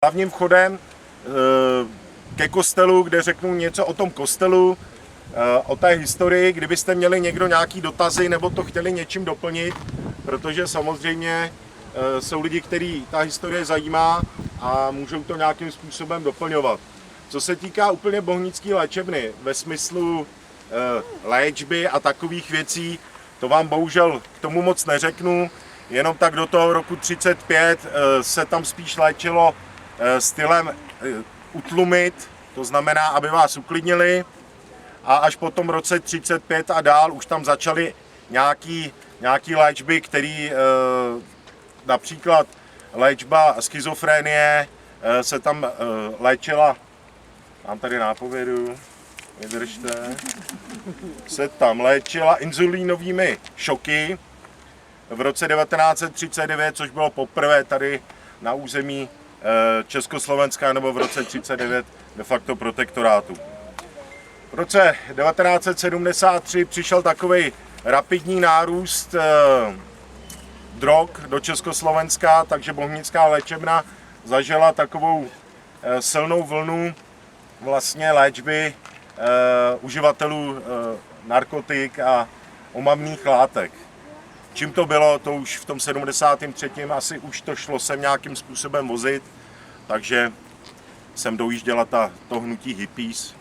Hlavním vchodem ke kostelu, kde řeknu něco o tom kostelu, o té historii, kdybyste měli někdo nějaký dotazy nebo to chtěli něčím doplnit, protože samozřejmě jsou lidi, který ta historie zajímá a můžou to nějakým způsobem doplňovat. Co se týká úplně bohnické léčebny ve smyslu léčby a takových věcí, to vám bohužel k tomu moc neřeknu, jenom tak do toho roku 1935 se tam spíš léčilo stylem utlumit, to znamená, aby vás uklidnili, a až po tom roce 1935 a dál už tam začaly nějaký léčby, který například léčba schizofrenie se tam léčila, mám tady nápovědu, vydržte, se tam léčila inzulínovými šoky v roce 1939, což bylo poprvé tady na území Československa, nebo v roce 1939 de facto protektorátu. V roce 1973 přišel takový rapidní nárůst drog do Československa, takže bohnická léčebna zažila takovou silnou vlnu vlastně léčby uživatelů narkotik a omamných látek. Čím to bylo, to už v tom 73. asi už to šlo sem nějakým způsobem vozit, takže sem dojížděla to hnutí hippies,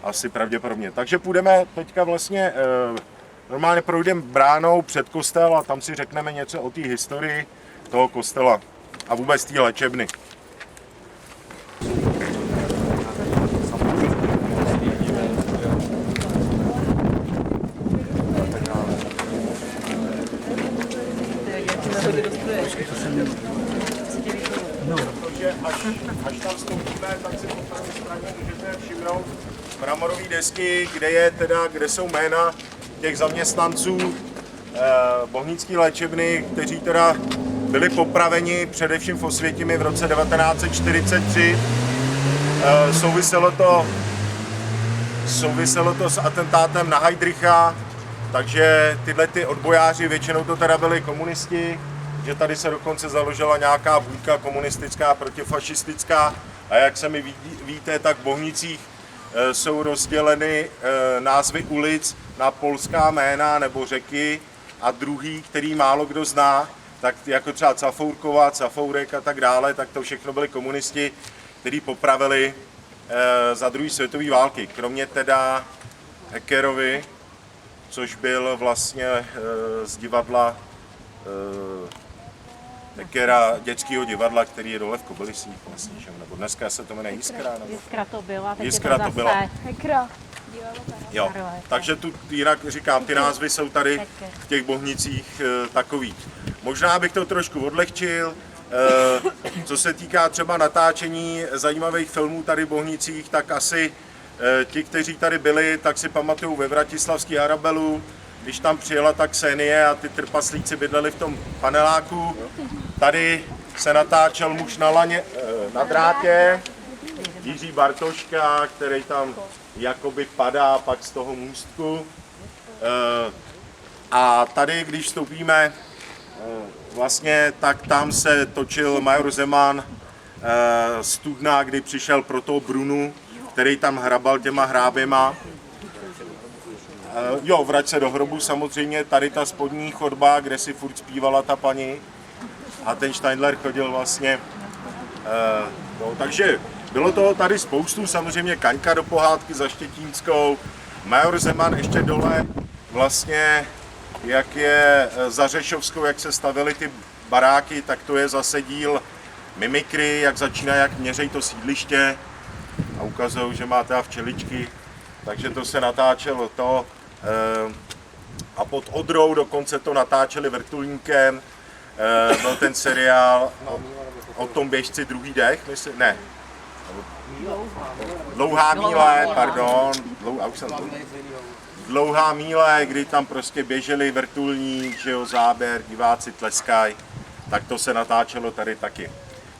asi pravděpodobně. Takže půjdeme teďka vlastně, normálně projdeme bránou před kostel a tam si řekneme něco o té historii toho kostela a vůbec té léčebny. Protože až tam vstoupíme, tak si po pravé straně můžete všimnout mramorové desky, kde jsou jména těch zaměstnanců bohnické léčebny, kteří teda byli popraveni především v Osvětimi v roce 1943. Souviselo to s atentátem na Heydricha, takže tyhle ty odbojáři, většinou to teda byli komunisti, že tady se dokonce založila nějaká buňka komunistická, protifašistická, a jak sami víte, tak v Bohnicích jsou rozděleny názvy ulic na polská jména nebo řeky a druhý, který málo kdo zná, tak jako třeba Cafourkova, Cafourek a tak dále, tak to všechno byli komunisti, kteří popravili za druhé světové války. Kromě teda Heckerovi, což byl vlastně z divadla Heckera, dětského divadla, který je dole v Kobylisích vlastně, nebo dneska se to jmenuje Jiskra. Nebo... Jiskra to byla, teď Jiskra je to to byla. Heckera. Jo, takže tu jinak říkám, ty názvy jsou tady v těch Bohnicích takový. Možná bych to trošku odlehčil, co se týká třeba natáčení zajímavých filmů tady v Bohnicích, tak asi ti, kteří tady byli, tak si pamatují ve Vratislavský Arabelu, když tam přijela ta Ksenie a ty trpaslíci bydleli v tom paneláku. Tady se natáčel Muž na laně na drátě, Jiří Bartoška, který tam jakoby padá pak z toho můstku. A tady, když vstoupíme, vlastně, tak tam se točil major Zeman Studna, kdy přišel pro toho Brunu, který tam hrabal těma hráběma. Jo, Vrať se do hrobu samozřejmě, tady ta spodní chodba, kde si furt zpívala ta paní a ten Steindler chodil vlastně. Takže bylo toho tady spoustu, samozřejmě Kaňka do pohádky za Štětínskou, major Zeman ještě dole, vlastně jak je za Řešovskou, jak se stavily ty baráky, tak to je zase díl mimikry, jak začíná, jak měřejí to sídliště a ukazují, že má teda včeličky, takže to se natáčelo to. A pod Odrou dokonce to natáčeli vrtulníkem, byl ten seriál o tom běžci Druhý dech, myslím, ne. Dlouhá míle, pardon, Dlouhá míle, kdy tam prostě běželi vrtulník, že jo, záběr, diváci tleskají, tak to se natáčelo tady taky.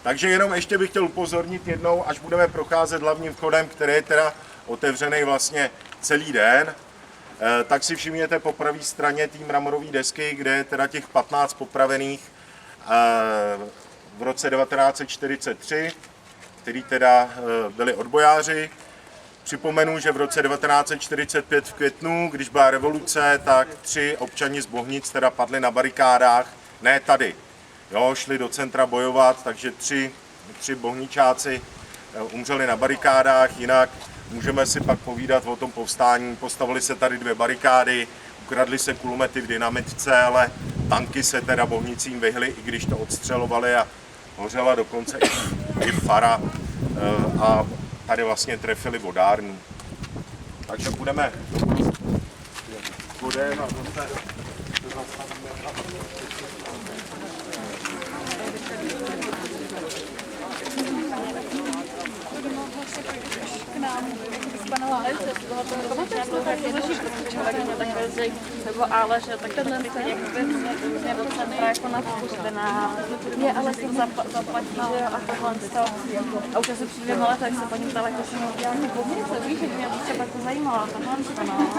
Takže jenom ještě bych chtěl upozornit jednou, až budeme procházet hlavním vchodem, který je teda otevřený vlastně celý den, tak si všimněte po pravé straně té mramorové desky, kde je teda těch 15 popravených v roce 1943, který teda byli odbojáři. Připomenu, že v roce 1945 v květnu, když byla revoluce, tak 3 občani z Bohnic teda padli na barikádách, ne tady. Jo, šli do centra bojovat, takže 3 bohničáci umřeli na barikádách, jinak můžeme si pak povídat o tom povstání. Postavili se tady 2 barikády, ukradly se kulomety v dynamitce, ale tanky se teda Bohnicím vyhly, i když to odstřelovali a hořela dokonce i fara a tady vlastně trefili vodárnu. Takže budeme a zase nebo ale, že tak tenhle je do centra jako na vkuřbená. Je, ale jsem zaplatí, že jo, a tohle to. A už asi před 2 lety, tak se paní ptala, jak jsem udělala ty Bohnice, víš, že mě to třeba to zajímalo, tohle to, no.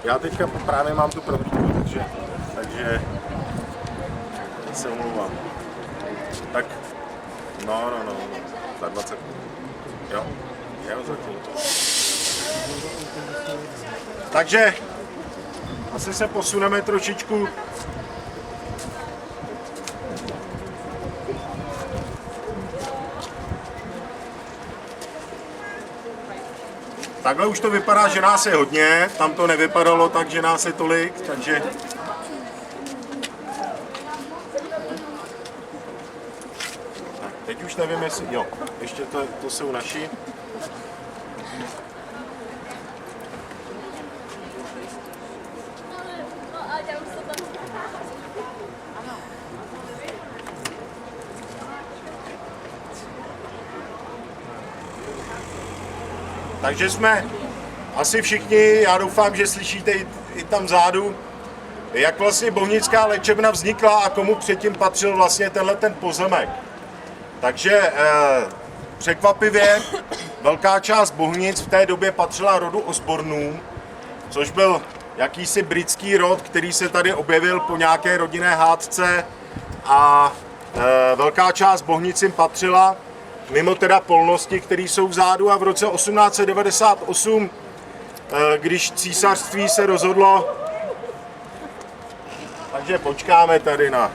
Já teďka právě mám tu prohlídku, takže se omlouvám. Tak, no, za 20 minut. Jo, zatím. Takže asi se posuneme trošičku. Takhle už to vypadá, že nás je hodně, tam to nevypadalo tak, že nás je tolik, takže... Tak, teď už nevím, jestli... Jo, ještě to jsou naši. Takže jsme asi všichni, já doufám, že slyšíte i tam vzadu, jak vlastně Bohnická léčebna vznikla a komu předtím patřil vlastně tenhle ten pozemek. Takže překvapivě velká část Bohnic v té době patřila rodu Osbornů, což byl jakýsi britský rod, který se tady objevil po nějaké rodinné hádce a velká část Bohnic jim patřila, mimo teda polnosti, které jsou vzadu, a v roce 1898, když císařství se rozhodlo, takže počkáme tady na...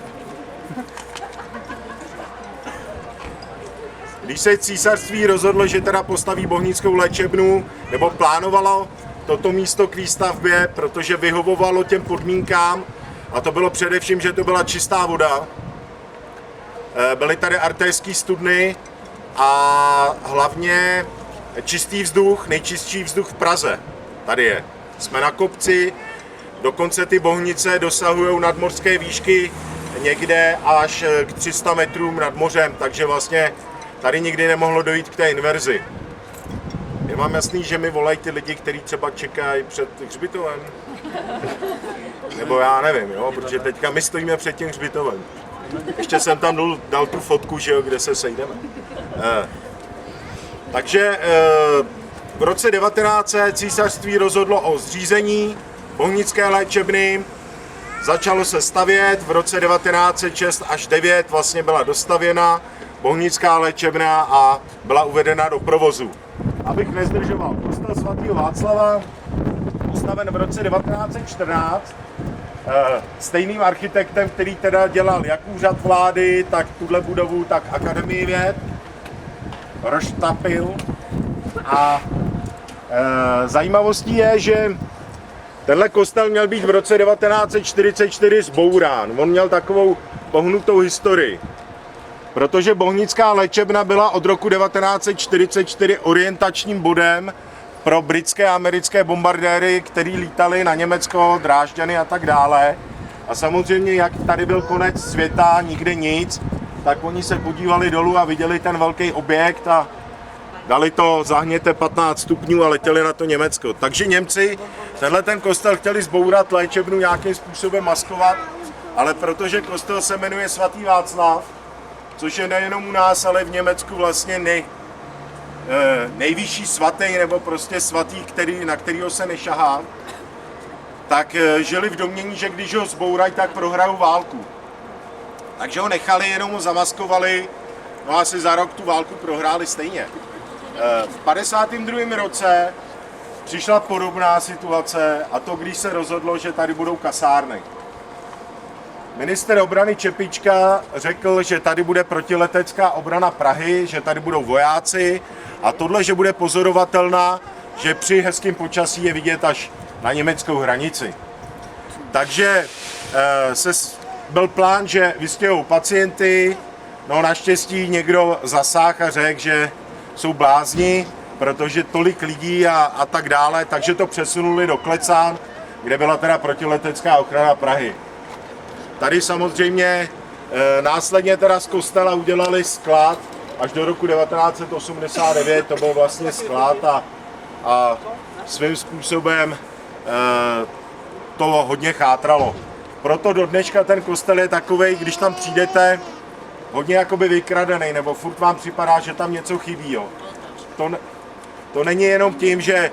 Když se císařství rozhodlo, že teda postaví Bohnickou léčebnu, nebo plánovalo toto místo k výstavbě, protože vyhovovalo těm podmínkám, a to bylo především, že to byla čistá voda, byly tady artéřské studny, a hlavně čistý vzduch, nejčistší vzduch v Praze. Tady je. Jsme na kopci, dokonce ty Bohnice dosahují nadmořské výšky někde až k 300 metrům nad mořem, takže vlastně tady nikdy nemohlo dojít k té inverzi. Je vám jasný, že mi volají ty lidi, kteří třeba čekají před hřbitovem? Nebo já nevím, jo? Protože teďka my stojíme před tím hřbitovem. Ještě jsem tam dal tu fotku, že jo, kde se sejdeme. Takže v roce 1900 císařství rozhodlo o zřízení Bohnické léčebny, začalo se stavět, v roce 1906 až 9 vlastně byla dostavěna Bohnická léčebna a byla uvedena do provozu. Abych nezdržoval, kostel svatého Václava, postaven v roce 1914, stejným architektem, který teda dělal jak úřad vlády, tak tuhle budovu, tak Akademii věd, Roštapil. A zajímavostí je, že tenhle kostel měl být v roce 1944 zbourán. On měl takovou pohnutou historii. Protože Bohnická léčebna byla od roku 1944 orientačním bodem pro britské a americké bombardéry, který lítali na Německo, Drážďany a tak dále. A samozřejmě, jak tady byl konec světa, nikde nic, tak oni se podívali dolů a viděli ten velký objekt a dali to, zahněte 15 stupňů a letěli na to Německo. Takže Němci tenhle ten kostel chtěli zbourat, léčebnu nějakým způsobem maskovat, ale protože kostel se jmenuje Svatý Václav, což je nejenom u nás, ale v Německu vlastně nejvyšší svatý, nebo prostě svatý, na kterýho se nešahá, tak žili v domnění, že když ho zbourají, tak prohrajou válku. Takže ho nechali, jenom ho zamaskovali, no asi za rok tu válku prohráli stejně. V 52. roce přišla podobná situace, a to když se rozhodlo, že tady budou kasárny. Minister obrany Čepička řekl, že tady bude protiletecká obrana Prahy, že tady budou vojáci a tohle, že bude pozorovatelná, že při hezkém počasí je vidět až na německou hranici. Takže byl plán, že vystěhou pacienty, no naštěstí někdo zasáhl a řekl, že jsou blázni, protože tolik lidí a tak dále, takže to přesunuli do Klecán, kde byla teda protiletecká ochrana Prahy. Tady samozřejmě následně teda z kostela udělali sklad, až do roku 1989 to byl vlastně sklad a svým způsobem to hodně chátralo. Proto do dneška ten kostel je takovej, když tam přijdete, hodně jakoby vykradený, nebo furt vám připadá, že tam něco chybí. Jo. To není jenom tím, že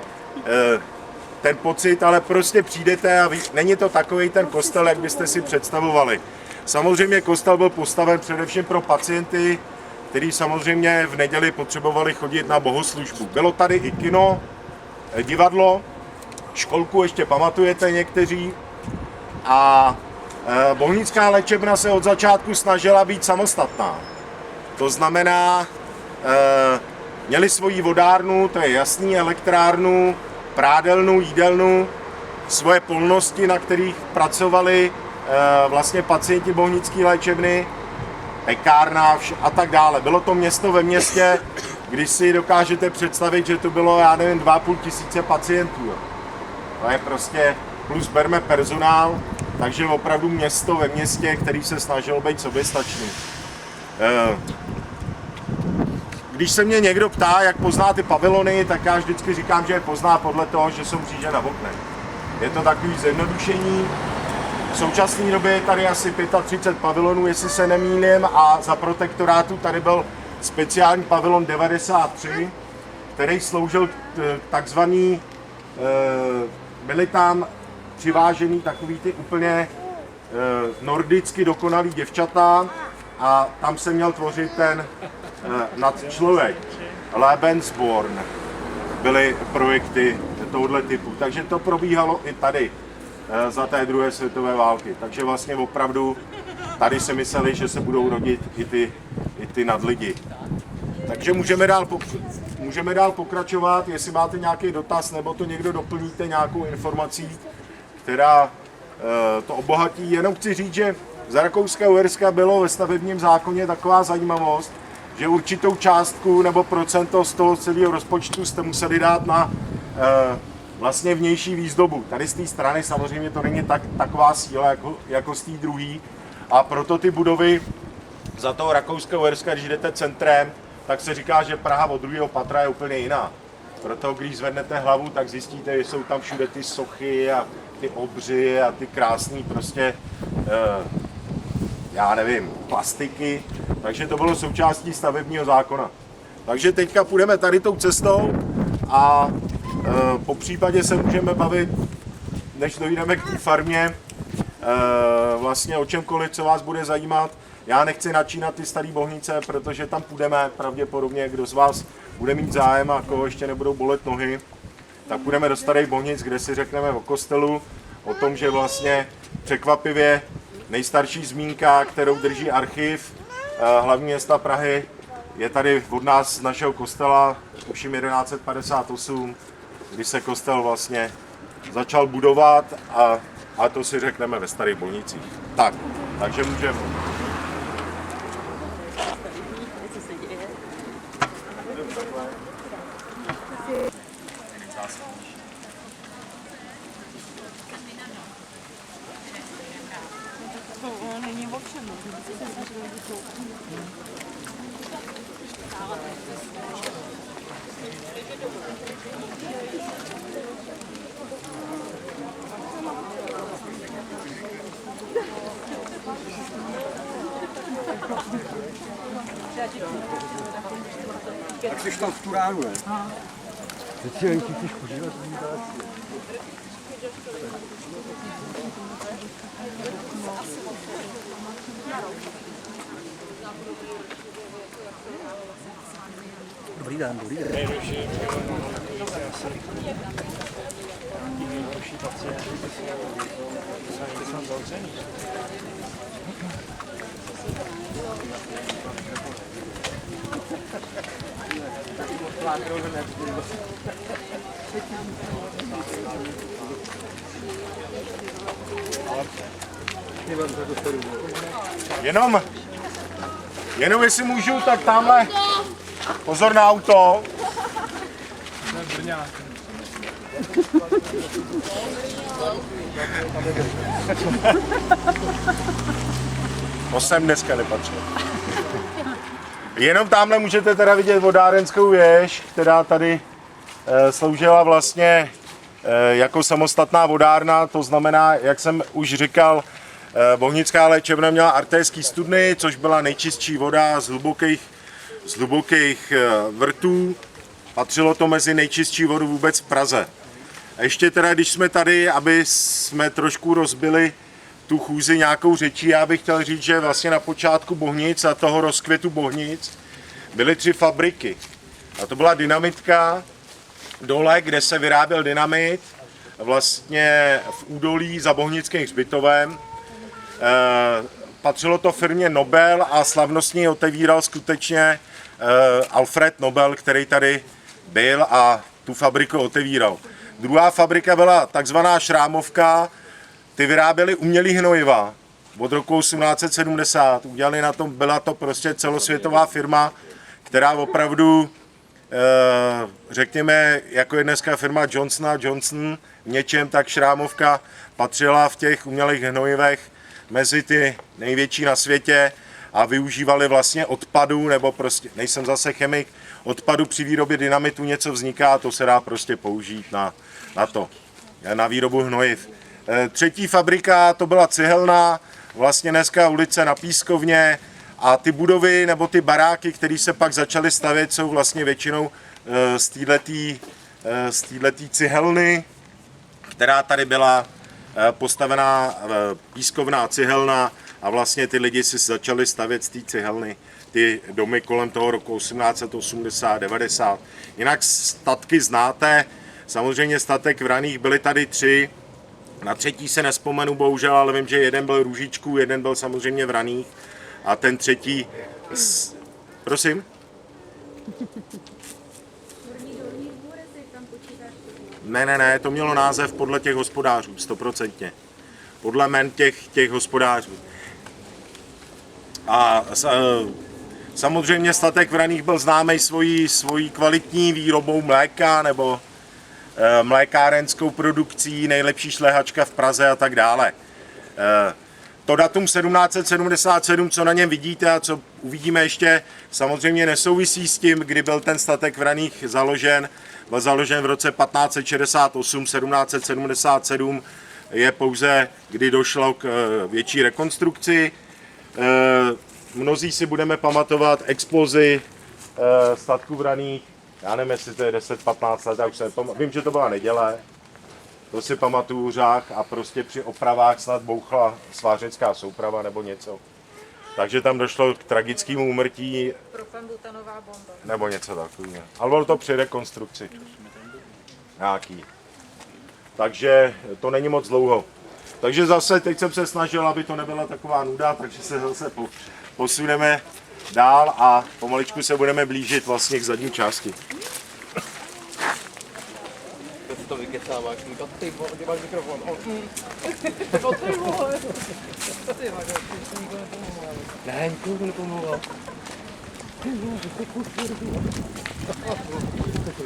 ten pocit, ale prostě přijdete a není to takový ten kostel, jak byste si představovali. Samozřejmě kostel byl postaven především pro pacienty, kteří samozřejmě v neděli potřebovali chodit na bohoslužbu. Bylo tady i kino, divadlo, školku ještě pamatujete někteří. A Bohnická léčebna se od začátku snažila být samostatná. To znamená, měli svoji vodárnu, to je jasný, elektrárnu, prádelnu, jídelnu, svoje polnosti, na kterých pracovali vlastně pacienti Bohnické léčebny, pekárna a tak dále. Bylo to město ve městě, když si dokážete představit, že to bylo, já nevím, 2,5 tisíce pacientů. To je prostě, plus berme personál, takže opravdu město ve městě, který se snažil být soběstačný. Když se mě někdo ptá, jak pozná ty pavilony, tak já vždycky říkám, že je pozná podle toho, že jsou mříže na oknech. Je to takový zjednodušení. V současné době je tady asi 35 pavilonů, jestli se nemýlím, a za protektorátu tady byl speciální pavilon 93, který sloužil takzvaný, byly tam přivážený takový ty úplně nordicky dokonalý děvčata a tam se měl tvořit ten nadčlověk. Lebensborn byly projekty tohoto typu. Takže to probíhalo i tady za té druhé světové války. Takže vlastně opravdu tady si mysleli, že se budou rodit i ty nadlidi. Takže můžeme dál pokračovat, jestli máte nějaký dotaz, nebo to někdo doplníte nějakou informací, která to obohatí. Jenom chci říct, že za Rakouska-Uherska bylo ve stavebním zákoně taková zajímavost, že určitou částku nebo procento z toho celého rozpočtu jste museli dát na vlastně vnější výzdobu. Tady z té strany samozřejmě to není taková síla jako z té druhé, a proto ty budovy za toho Rakouska-Uherska, když jdete centrem, tak se říká, že Praha od druhého patra je úplně jiná. Proto když zvednete hlavu, tak zjistíte, že jsou tam všude ty sochy a ty obři a ty krásný prostě, já nevím, plastiky. Takže to bylo součástí stavebního zákona. Takže teďka půjdeme tady tou cestou a po případě se můžeme bavit, než dojdeme k té farmě, vlastně o čemkoliv, co vás bude zajímat. Já nechci načínat ty staré Bohnice, protože tam půjdeme pravděpodobně, kdo z vás bude mít zájem a koho ještě nebudou bolet nohy, tak půjdeme do Starých Bohnic, kde si řekneme o kostelu, o tom, že vlastně překvapivě nejstarší zmínka, kterou drží archiv hlavní města Prahy, je tady od nás z našeho kostela, tuším 1158, kdy se kostel vlastně začal budovat a to si řekneme ve Starých Bolnicích. Tak, takže můžeme. Není ovšem, Tak jsi tam v tu ránu, ne? Teď si venky chceš požívat. Dobrý den, dobrý den. Nejhorší pacient. Jsem zavřený. Jenom jestli můžu, tak tamhle pozor na auto. To jsem dneska nepatřil. Jenom tamhle můžete teda vidět vodárenskou věž, která tady sloužila vlastně jako samostatná vodárna, to znamená, jak jsem už říkal, Bohnická léčebna měla artéský studny, což byla nejčistší voda z hlubokých vrtů. Patřilo to mezi nejčistší vodu vůbec v Praze. A ještě teda, když jsme tady, aby jsme trošku rozbili tu chůzi nějakou řečí, já bych chtěl říct, že vlastně na počátku Bohnic a toho rozkvětu Bohnic byly 3 fabriky. A to byla dynamitka dole, kde se vyráběl dynamit, vlastně v údolí za Bohnickým hřbitovem. Patřilo to firmě Nobel a slavnostně otevíral skutečně Alfred Nobel, který tady byl a tu fabriku otevíral. Druhá fabrika byla takzvaná Šrámovka, ty vyráběly umělý hnojiva od roku 1870. Udělali na tom, byla to prostě celosvětová firma, která opravdu, řekněme, jako je dneska firma Johnson & Johnson v něčem, tak Šrámovka patřila v těch umělých hnojivech mezi ty největší na světě a využívali vlastně odpadu, nebo prostě, nejsem zase chemik, odpadu při výrobě dynamitu něco vzniká a to se dá prostě použít na výrobu hnojiv. Třetí fabrika to byla cihelna, vlastně dneska ulice na Pískovně a ty budovy nebo ty baráky, které se pak začaly stavět, jsou vlastně většinou z této cihelny, která tady byla postavená pískovná cihelna a vlastně ty lidi si začali stavět z té cihelny ty domy kolem toho roku 1880-90. Jinak statky znáte, samozřejmě statek Vraných byly tady 3, na třetí se nespomenu bohužel, ale vím, že jeden byl Růžičků, jeden byl samozřejmě Vraných a ten třetí, prosím? Ne, to mělo název podle těch hospodářů, 100%. Podle jmen těch hospodářů. A samozřejmě statek Vraných byl známý svojí kvalitní výrobou mléka nebo mlékárenskou produkcí, nejlepší šlehačka v Praze a tak dále. To datum 1777, co na něm vidíte a co uvidíme ještě, samozřejmě nesouvisí s tím, kdy byl ten statek Vraných založen. Byl založen v roce 1568, 1777 je pouze, kdy došlo k větší rekonstrukci. Mnozí si budeme pamatovat explozi statku Vraných. Já nevím, jestli to je 10-15 let, já už se vím, že to byla neděle. To si pamatuju řách a prostě při opravách snad bouchla svářecká souprava nebo něco. Takže tam došlo k tragickému úmrtí. Propambutanová bomba. Nebo něco takového. Ale bylo to při rekonstrukci. Nějaký. Takže to není moc dlouho. Takže zase teď jsem se snažil, aby to nebyla taková nuda, takže se zase posuneme dál a pomaličku se budeme blížit vlastně k zadní části. To vykecáváš, ty máš mikrofon. Ne, nikomu nepomluvám.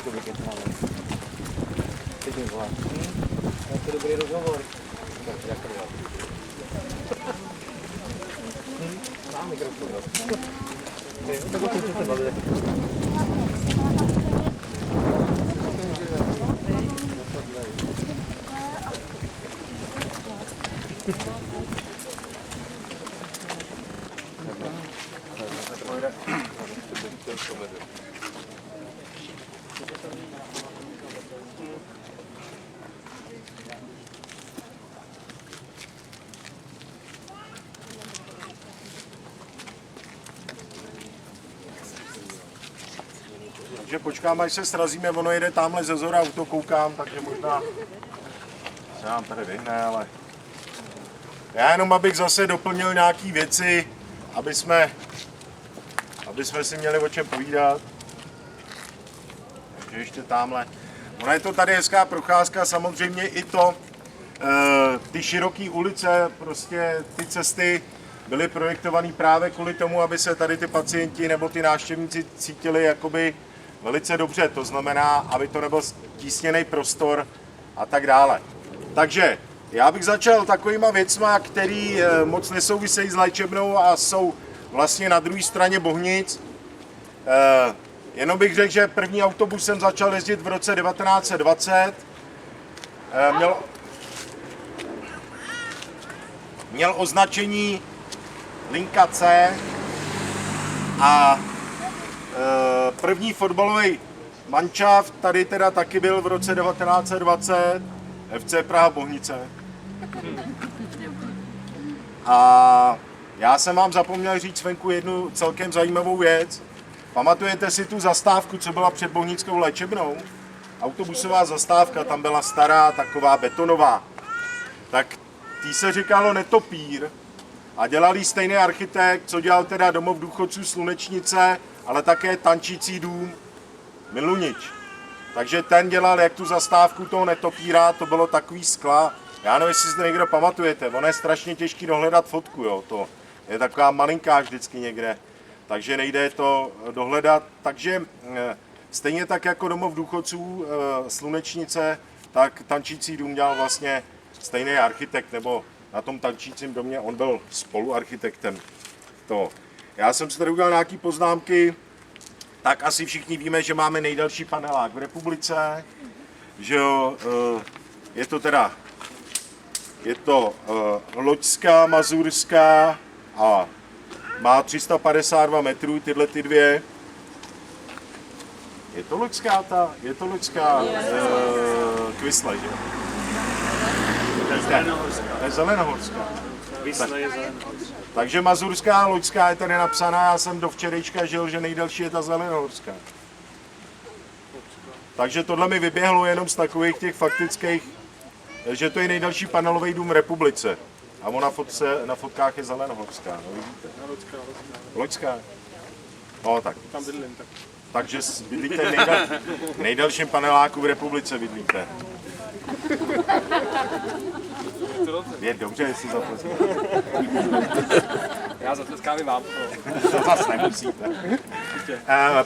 To vykecáváš. Teď mi volá. To je dobrý rozhovor. Jak to dělá? Mám mikrofon. Tak o čem se bavili? Takže počkám, až se srazíme, ono jede tamhle ze zhora, auto koukám, takže možná se nám tady vyhne, ale já jenom abych zase doplnil nějaké věci, aby jsme si měli o čem povídat. Takže ještě tamhle. Ona je to tady hezká procházka, samozřejmě i to, ty široké ulice, prostě ty cesty byly projektované právě kvůli tomu, aby se tady ty pacienti nebo ty návštěvníci cítili jakoby velice dobře, to znamená, aby to nebyl tísněný prostor a tak dále. Takže já bych začal takovýma věcma, který moc nesouvisejí s léčebnou a jsou vlastně na druhé straně Bohnic. Jenom bych řekl, že první autobus jsem začal jezdit v roce 1920. Měl označení linka C a první fotbalový manšaft tady teda taky byl v roce 1920 FC Praha Bohnice. A já jsem vám zapomněl říct venku jednu celkem zajímavou věc. Pamatujete si tu zastávku, co byla před Bohnickou léčebnou? Autobusová zastávka, tam byla stará, taková betonová. Tak tý se říkalo Netopír a dělal jí stejný architekt, co dělal teda domov důchodců Slunečnice, ale také tančící dům Milunič. Takže ten dělal jak tu zastávku toho Netopíra, to bylo takový skla. Já nevím, jestli si to někdo pamatujete, ono je strašně těžký dohledat fotku, jo, to je taková malinká vždycky někde, takže nejde to dohledat. Takže stejně tak jako domov důchodců Slunečnice, tak tančící dům dělal vlastně stejný architekt, nebo na tom tančícím domě on byl spoluarchitektem. Já jsem si tady udělal nějaké poznámky, tak asi všichni víme, že máme nejdelší panelák v republice, že jo, je to loďská, mazurská a má 352 metrů, tyhle ty dvě. Je to loďská Kvisle, že jo? To je zelenohorská. Takže mazurská a loďská je tady napsaná, já jsem do včerejška žil, že nejdelší je ta zelenohorská. Takže tohle mi vyběhlo jenom z takových těch faktických, že to je nejdelší panelový dům v republice. A ona na fotkách je zelenohorská, no vidíte. Loďská. No tak. Tam bydlím, tak. Takže bydlíte v nejdelším paneláku v republice, bydlíte. Je dobře, jestli zatleskáte. Já zatleskám i vám. To zase nemusíte.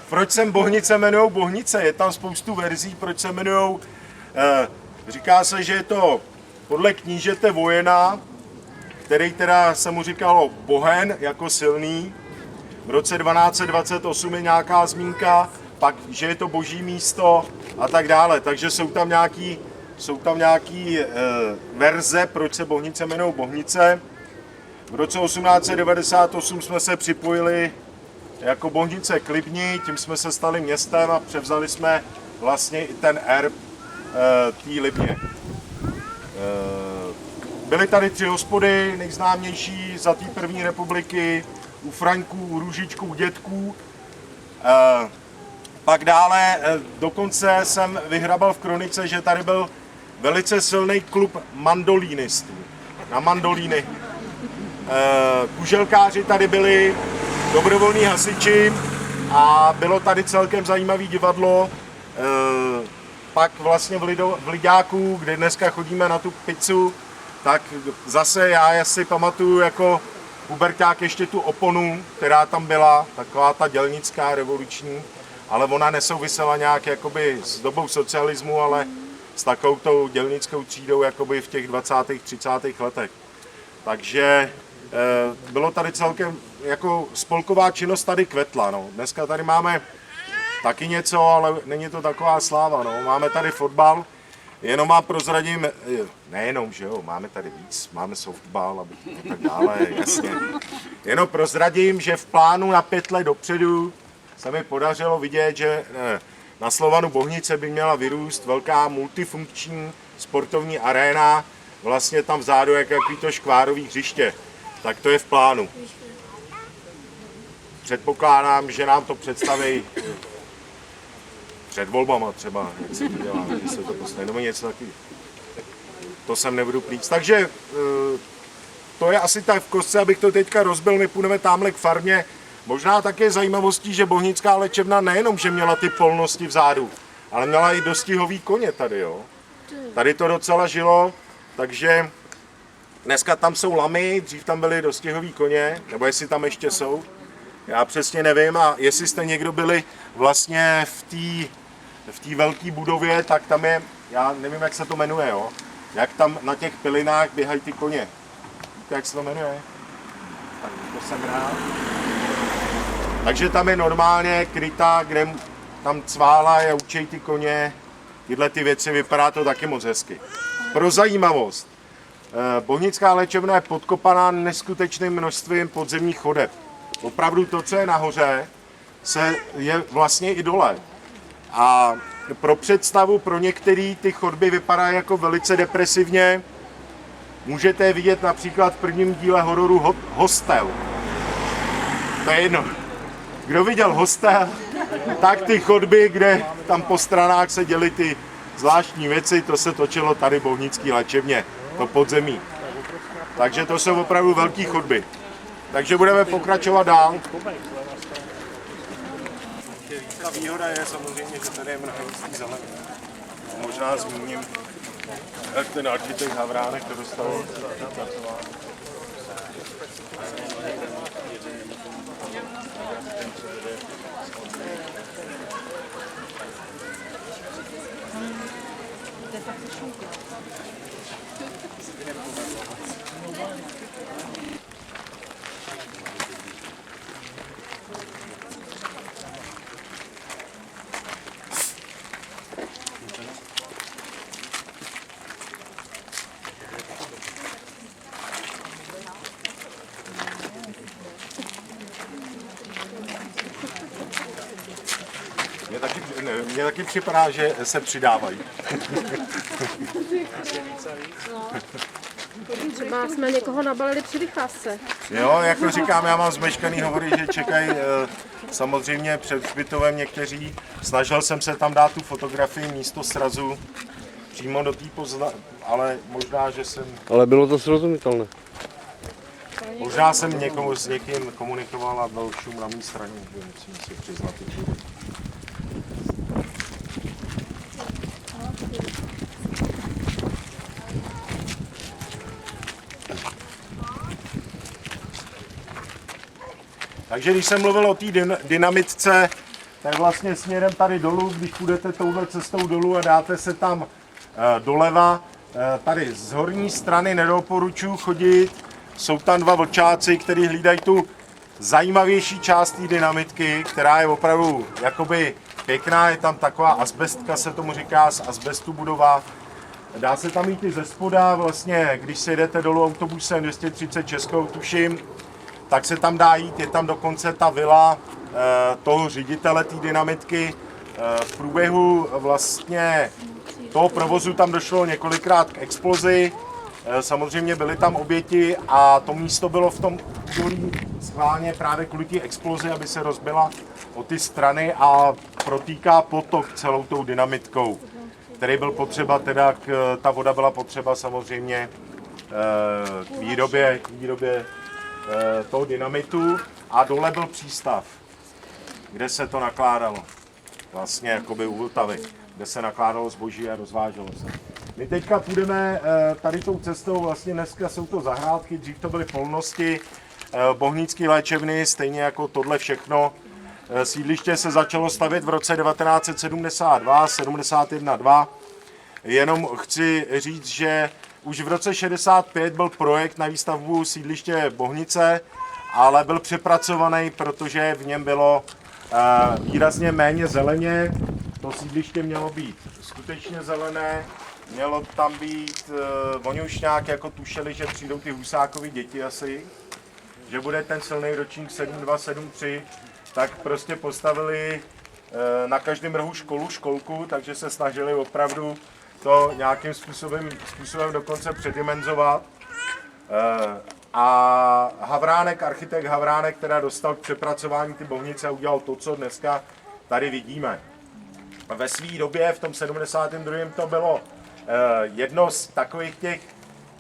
Proč se Bohnice jmenujou Bohnice? Je tam spoustu verzí, proč se jmenujou. Říká se, že je to podle knížete Vojena, který teda se mu říkalo Bohen jako silný. V roce 1228 je nějaká zmínka, pak, že je to boží místo a tak dále. Takže jsou tam nějaký verze, proč se Bohnice jmenují Bohnice. V roce 1898 jsme se připojili jako Bohnice k Libni, tím jsme se stali městem a převzali jsme vlastně i ten erb té Libně. Byly tady 3 hospody, nejznámější za té první republiky, u Franků, u Růžičků, u Dětků. Pak dále, dokonce jsem vyhrabal v kronice, že tady byl velice silný klub mandolínistů na mandolíny. Kuželkáři tady byli, dobrovolní hasiči a bylo tady celkem zajímavé divadlo. Pak vlastně v Liďáku, kde dneska chodíme na tu pizzu, tak zase já si pamatuju jako puberťák ještě tu oponu, která tam byla, taková ta dělnická, revoluční, ale ona nesouvisela nějak jakoby s dobou socialismu, ale s takovou tou dělnickou třídou jakoby v těch 20. 30. letech. Takže bylo tady celkem, jako spolková činnost tady kvetla. No. Dneska tady máme taky něco, ale není to taková sláva. No. Máme tady fotbal, jenom vám prozradím, nejenom, že jo, máme tady víc, máme softball a tak dále, jasně. Jenom prozradím, že v plánu na 5 let dopředu se mi podařilo vidět, že na Slovanu Bohnice by měla vyrůst velká multifunkční sportovní aréna, vlastně tam vzadu jak to škvárový hřiště. Tak to je v plánu. Předpokládám, že nám to představí před volbama třeba, jak se to dělá, když se to postaví, nebo něco takového. To sem nebudu plíct. Takže to je asi tak v kostce, abych to teďka rozbil, my půjdeme tamhle k farmě. Možná také zajímavostí, že Bohnická léčebna nejenom, že měla ty polnosti vzadu, ale měla i dostihový koně tady, jo. Tady to docela žilo, takže dneska tam jsou lamy, dřív tam byly dostihový koně, nebo jestli tam ještě jsou, já přesně nevím, a jestli jste někdo byli vlastně v té velké budově, tak tam je, já nevím, jak se to jmenuje, jo, jak tam na těch pilinách běhají ty koně. Víte, jak se to jmenuje? Tak to jsem rád. Takže tam je normálně krytá, kde tam cvála a učí ty koně, tyhle ty věci, vypadá to taky moc hezky. Pro zajímavost, Bohnická léčebna je podkopaná neskutečným množstvím podzemních chodeb. Opravdu to, co je nahoře, je vlastně i dole. A pro představu, pro některé ty chodby vypadají jako velice depresivně. Můžete je vidět například v prvním díle hororu Hostel. To je jedno. Kdo viděl Hostel, tak ty chodby, kde tam po stranách se děly ty zvláštní věci, to se točilo tady v Bohnické léčebně, to podzemí. Takže to jsou opravdu velké chodby. Takže budeme pokračovat dál. Ta výhoda je samozřejmě, že tady je mnohem víc zelené. Možná zmíním, jak ten architekt Havránek to dostal. Mně taky připadá, že se přidávají. Třeba jsme někoho nabalili při vycházce. Jo, jako říkám, já mám zmeškaný hovory, že čekají samozřejmě před hřbitovem někteří. Snažil jsem se tam dát tu fotografii místo srazu přímo do té ale možná, že jsem... Ale bylo to srozumitelné. Možná jsem s někým komunikoval a byl šum na mé straně, že musím si přiznat. Takže když jsem mluvil o té dynamitce, tak vlastně směrem tady dolů, když půjdete touhle cestou dolů a dáte se tam doleva, tady z horní strany nedoporučuji chodit, jsou tam dva vlčáci, kteří hlídají tu zajímavější část té dynamitky, která je opravdu jakoby pěkná, je tam taková asbestka, se tomu říká, z asbestu budova. Dá se tam jít i ze spoda, vlastně, když se jedete dolů autobusem 236, tuším, tak se tam dá jít, je tam dokonce ta vila toho ředitele té dynamitky. V průběhu vlastně toho provozu tam došlo několikrát k explozi, samozřejmě byly tam oběti a to místo bylo v tom údolí schválně právě kvůli té explozi, aby se rozbila o ty strany a protýká potok celou tou dynamitkou, který byl potřeba, teda ta voda byla potřeba samozřejmě k výrobě toho dynamitu. a dole byl přístav, kde se to nakládalo. Vlastně jakoby u Vltavy, kde se nakládalo zboží a rozváželo se. My teďka půjdeme tady tou cestou, vlastně dneska jsou to zahrádky, dřív to byly polnosti, bohnické léčebny, stejně jako tohle všechno. Sídliště se začalo stavět v roce 1972, 71-2. Jenom chci říct, že už v roce 65 byl projekt na výstavbu sídliště Bohnice, ale byl přepracovaný, protože v něm bylo výrazně méně zeleně. To sídliště mělo být skutečně zelené, mělo tam být, oni už nějak jako tušili, že přijdou ty Husákovy děti asi, že bude ten silný ročník 7273, tak prostě postavili na každém rohu školku, takže se snažili opravdu to nějakým způsobem dokonce předimenzovat. A architekt Havránek, teda dostal k přepracování ty Bohnice a udělal to, co dneska tady vidíme. Ve své době, v tom 72. to bylo jedno z takových těch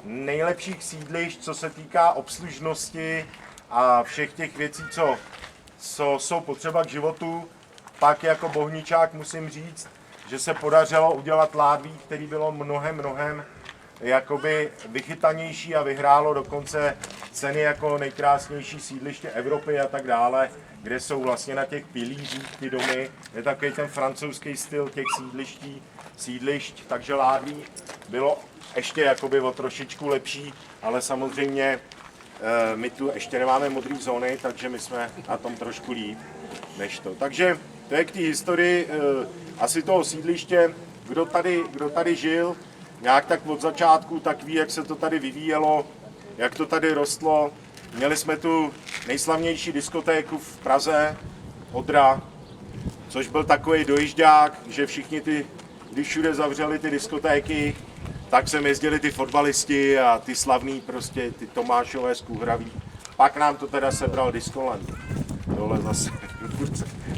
nejlepších sídlišť, co se týká obslužnosti a všech těch věcí, co jsou potřeba k životu. Pak jako bohničák musím říct, že se podařilo udělat Ládví, který bylo mnohem jakoby vychytanější a vyhrálo dokonce ceny jako nejkrásnější sídliště Evropy a tak dále, kde jsou vlastně na těch pilířích ty domy. Je takový ten francouzský styl těch sídlišť, takže Ládví bylo ještě jakoby o trošičku lepší, ale samozřejmě my tu ještě nemáme modré zóny, takže my jsme na tom trošku líp než to. Takže to je k té historii asi toho sídliště, kdo tady žil, nějak tak od začátku, tak ví, jak se to tady vyvíjelo, jak to tady rostlo. Měli jsme tu nejslavnější diskotéku v Praze, Odra, což byl takový dojížďák, že všichni když všude zavřeli ty diskotéky, tak sem jezdili ty fotbalisti a ty slavný prostě, ty Tomášové z Kůhraví. Pak nám to teda sebral Discoland. Dole zase,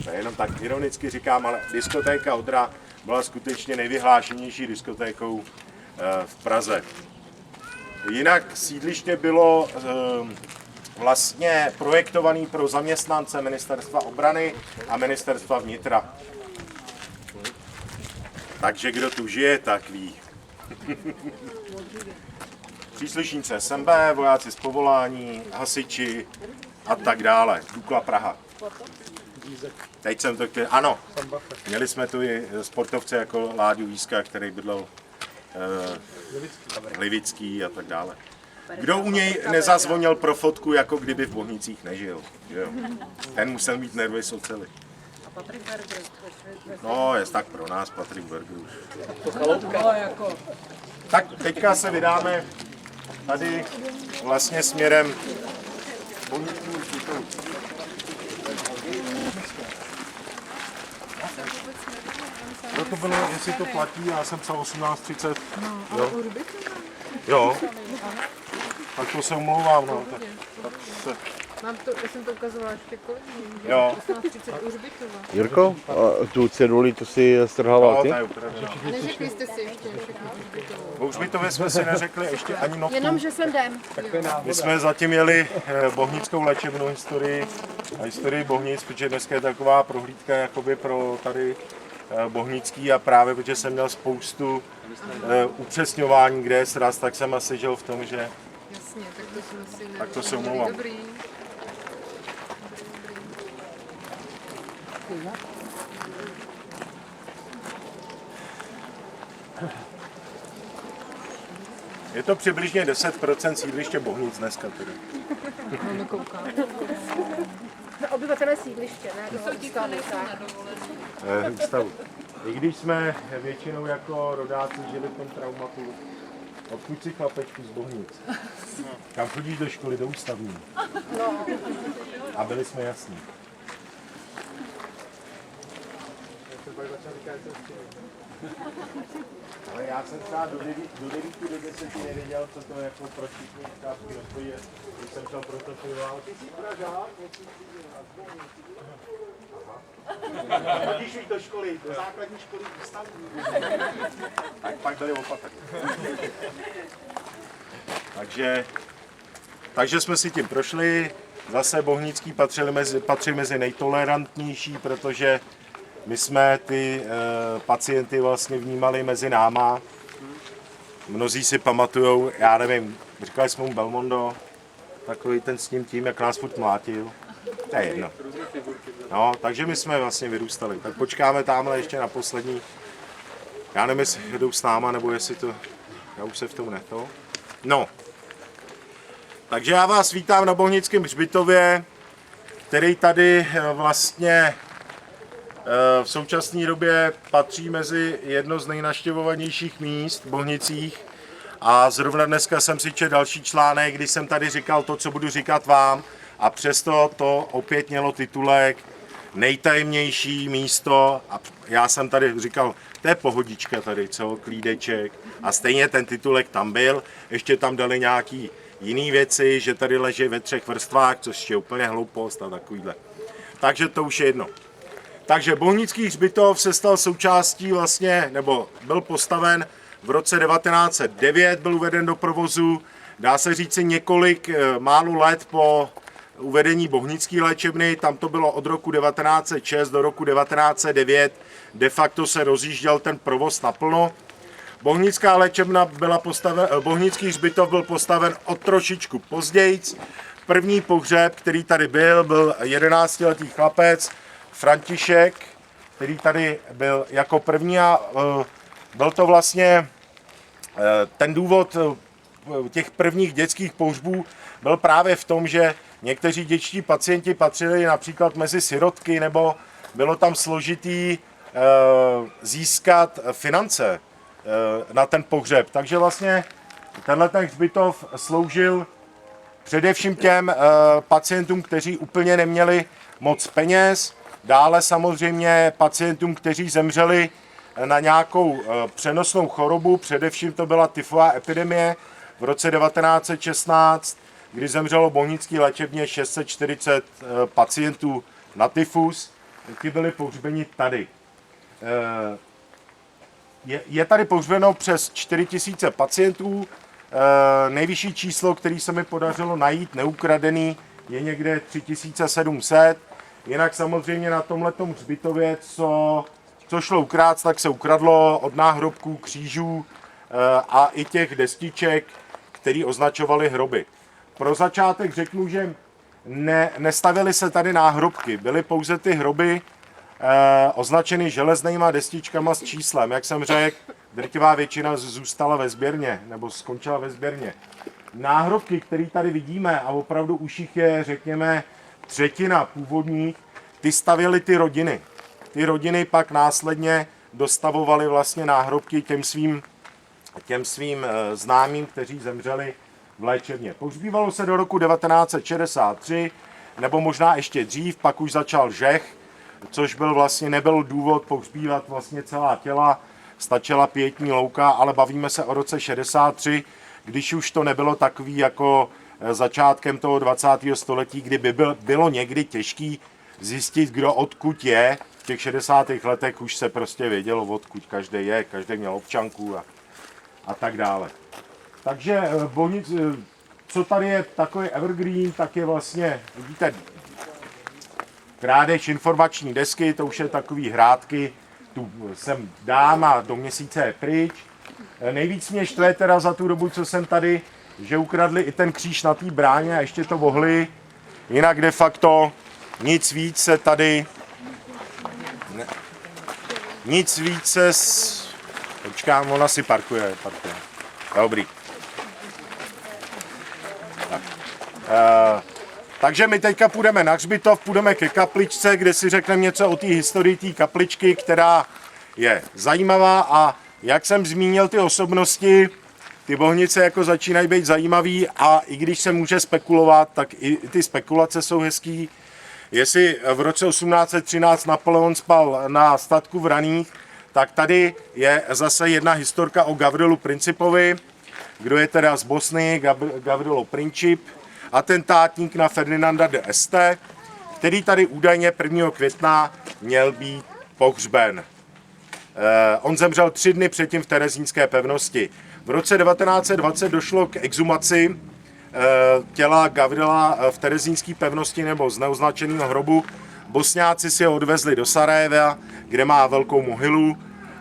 to je jenom tak ironicky říkám, ale diskotéka Odra byla skutečně nejvyhlášenější diskotékou v Praze. Jinak sídliště bylo vlastně projektovaný pro zaměstnance Ministerstva obrany a Ministerstva vnitra. Takže kdo tu žije, tak ví. Příslušníci SMB, vojáci z povolání, hasiči a tak dále. Dukla Praha. Teď jsem to chtěl, ano, měli jsme tu i sportovce jako Láďu Víska, který bydlel Livický a tak dále. Kdo u něj nezazvonil pro fotku, jako kdyby v Bohnicích nežil? Jo. Ten musel mít nervy oceli. No, je tak pro nás Patrik Berger už. Tak teďka se vydáme tady vlastně směrem Bohnickým institutu. No to bylo, jestli to platí, já jsem psal 18:30. Jo. Jo. Tak to se omlouvám, no. Tak se... Já jsem to ukazovala ještě kolegům. Jo. 18:30 Urbitova. Jirko, a tu ceduli to si strhával ty? Neřekli jste si ještě všechno Urbitovou. O Hřbitově jsme si neřekli ještě ani notku. Jenom, že jsem jdem. My jsme zatím jeli bohnickou léčebnou historii a historii Bohnic, protože dneska je taková prohlídka jakoby pro tady Bohnický a právě protože jsem měl spoustu upřesňování, kde je sraz, tak jsem asi žil v tom, že... Jasně, tak to jsme si Tak to se omlouvám. Dobrý. Je to přibližně 10% sídliště Bohnic dneska tedy. Obyvatelé sídliště, ne? Ústavu. I když jsme většinou jako rodáci žili v tom traumatu, odkud si chlapečku z Bohnic? Kam chodíš do školy? Do ústavní. A byli jsme jasní. Ale já jsem třeba do 9 do 10 nevěděl, co to jako pro všichni otázky odpovědět. Když jsem šel prototypoval, ty jsi Pražák? Chodíš už do školy, do základní školy ústavní. Tak pak byli opatrní. Takže jsme si tím prošli. zase Bohnický patří mezi nejtolerantnější, protože my jsme ty pacienty vlastně vnímali mezi náma. Mnozí si pamatujou, já nevím, říkali jsme mu Belmondo, takový ten s tím, jak nás furt mlátil. To je jedno. No, takže my jsme vlastně vyrůstali. Tak počkáme tamhle ještě na poslední. Já nevím, jestli jdou s náma, nebo jestli to... Já už se v tom neto. No. Takže já vás vítám na Bohnickém hřbitově, který tady vlastně v současné době patří mezi jedno z nejnavštěvovanějších míst v Bohnicích. A zrovna dneska jsem si četl další článek, kdy jsem tady říkal to, co budu říkat vám. A přesto to opět mělo titulek nejtajemnější místo. A já jsem tady říkal, to je pohodička tady, co, klídeček. A stejně ten titulek tam byl. Ještě tam dali nějaký jiný věci, že tady leží ve 3 vrstvách, což je úplně hloupost a takovýhle. Takže to už je jedno. Takže Bohnický hřbitov se stal součástí vlastně, nebo byl postaven v roce 1909, byl uveden do provozu, dá se říci několik málo let po uvedení Bohnické léčebny, tam to bylo od roku 1906 do roku 1909, de facto se rozjížděl ten provoz naplno. Bohnická léčebna byla Bohnický hřbitov byl postaven o trošičku později. První pohřeb, který tady byl 11letý chlapec, František, který tady byl jako první a byl to vlastně ten důvod těch prvních dětských pohřbů byl právě v tom, že někteří dětští pacienti patřili například mezi sirotky, nebo bylo tam složitý získat finance na ten pohřeb. Takže vlastně tenhle hřbitov sloužil především těm pacientům, kteří úplně neměli moc peněz, dále samozřejmě pacientům, kteří zemřeli na nějakou přenosnou chorobu, především to byla tyfová epidemie v roce 1916, kdy zemřelo v Bohnické léčebně 640 pacientů na tyfus, ty byli pohřbeni tady. Je tady pohřbeno přes 4000 pacientů, nejvyšší číslo, který se mi podařilo najít neukradený, je někde 3700. Jinak samozřejmě na tomhletom hřbitově, co šlo ukrát, tak se ukradlo od náhrobků, křížů a i těch destiček, které označovaly hroby. Pro začátek řeknu, že nestavily se tady náhrobky, byly pouze ty hroby označeny železnýma destičkama s číslem. Jak jsem řekl, drtivá většina zůstala ve sběrně, nebo skončila ve sběrně. Náhrobky, které tady vidíme, a opravdu už jich je, řekněme, 1/3 původních, ty stavěly ty rodiny. Ty rodiny pak následně dostavovaly vlastně náhrobky těm svým známým, kteří zemřeli v léčebně. Pohřbívalo se do roku 1963, nebo možná ještě dřív, pak už začal žeh, což nebyl důvod pohřbívat vlastně celá těla, stačila pietní louka, ale bavíme se o roce 63, když už to nebylo takový jako začátkem toho 20. století, kdy by bylo někdy těžký zjistit, kdo odkud je. V těch 60. letech už se prostě vědělo, odkud každý je, každý měl občanku a tak dále. Takže co tady je takový evergreen, tak je vlastně, vidíte, krádež informační desky, to už je takový hrátky, tu sem dám a do měsíce je pryč. Nejvíc mě štve teda za tu dobu, co jsem tady, že ukradli i ten kříž na té bráně a ještě to vohli. Jinak de facto nic víc se tady... Nic více Počkám, ona si parkuje. Dobrý. Tak. Takže my teďka půjdeme na hřbitov, půjdeme ke kapličce, kde si řekneme něco o té historii té kapličky, která je zajímavá a jak jsem zmínil ty osobnosti, ty Bohnice jako začínají být zajímavý a i když se může spekulovat, tak i ty spekulace jsou hezký. Jestli v roce 1813 Napoleon spal na statku v Raných, tak tady je zase jedna historka o Gavrilu Principovi, kdo je teda z Bosny, Gavrilo Princip, atentátník na Ferdinanda de Este, který tady údajně 1. května měl být pohřben. On zemřel 3 dny předtím v terezínské pevnosti. V roce 1920 došlo k exhumaci těla Gavrila v terezínské pevnosti nebo z neoznačeného hrobu. Bosňáci si ho odvezli do Sarajeva, kde má velkou mohylu.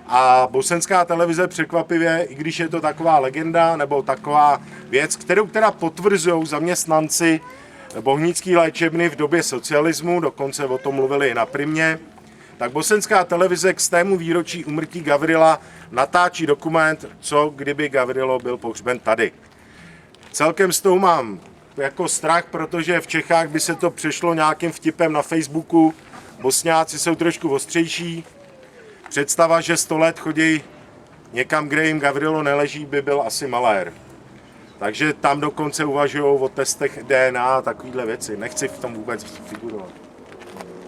A bosenská televize překvapivě, i když je to taková legenda nebo taková věc, kterou teda potvrzují zaměstnanci bohnické léčebny v době socialismu, dokonce o tom mluvili i na Primě, tak bosenská televize k 100. výročí úmrtí Gavrila natáčí dokument, co kdyby Gavrilo byl pohřben tady. Celkem z toho mám jako strach, protože v Čechách by se to přešlo nějakým vtipem na Facebooku. Bosňáci jsou trošku ostřejší. Představa, že 100 let chodí někam, kde jim Gavrilo neleží, by byl asi malér. Takže tam dokonce uvažují o testech DNA a takovéhle věci. Nechci v tom vůbec figurovat.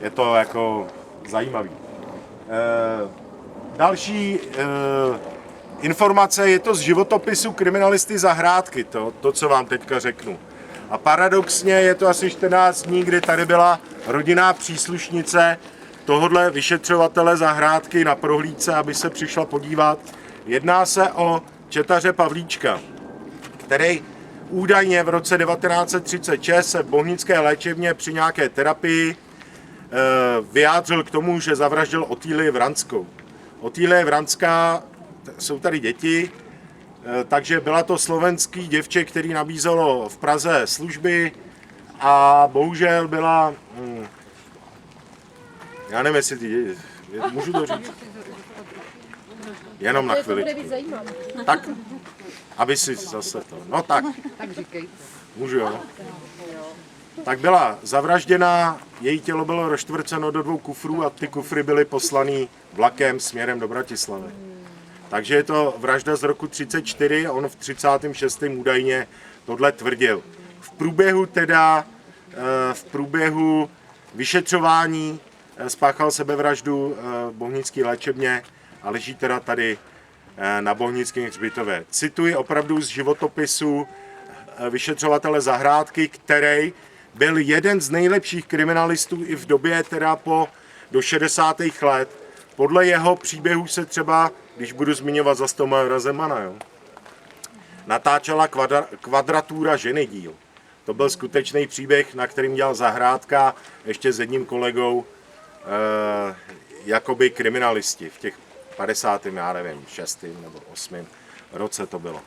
Je to jako zajímavý. Další informace je to z životopisu kriminalisty Zahrádky, to, co vám teďka řeknu. A paradoxně je to asi 14 dní, kdy tady byla rodinná příslušnice tohodle vyšetřovatele Zahrádky na prohlídce, aby se přišla podívat. Jedná se o četaře Pavlíčka, který údajně v roce 1936 se v bohnické léčebně při nějaké terapii vyjádřil k tomu, že zavraždil Otýlii Vranskou. Otýlie Vranská, jsou tady děti, takže byla to slovenský děvče, který nabízelo v Praze služby a bohužel byla, já nevím, jestli ty děti, můžu to říct? Jenom na chviličku. Tak, aby si zase to, no tak. Tak říkej. Můžu, jo? Tak byla zavražděná, její tělo bylo rozštvrceno do 2 kufrů a ty kufry byly poslaný vlakem směrem do Bratislavy. Takže je to vražda z roku 1934, on v 36. údajně tohle tvrdil. V průběhu vyšetřování spáchal sebevraždu v bohnické léčebně a leží teda tady na bohnickém hřbitově. Cituji opravdu z životopisu vyšetřovatele Zahrádky, který byl jeden z nejlepších kriminalistů i v době teda do 60. let. Podle jeho příběhů se třeba, když budu zmiňovat za Stomajora Zemana, natáčela Kvadratura ženy díl. To byl skutečný příběh, na kterým dělal Zahrádka ještě s jedním kolegou, jakoby kriminalisti v těch 50. já nevím, 6. nebo 8. roce to bylo.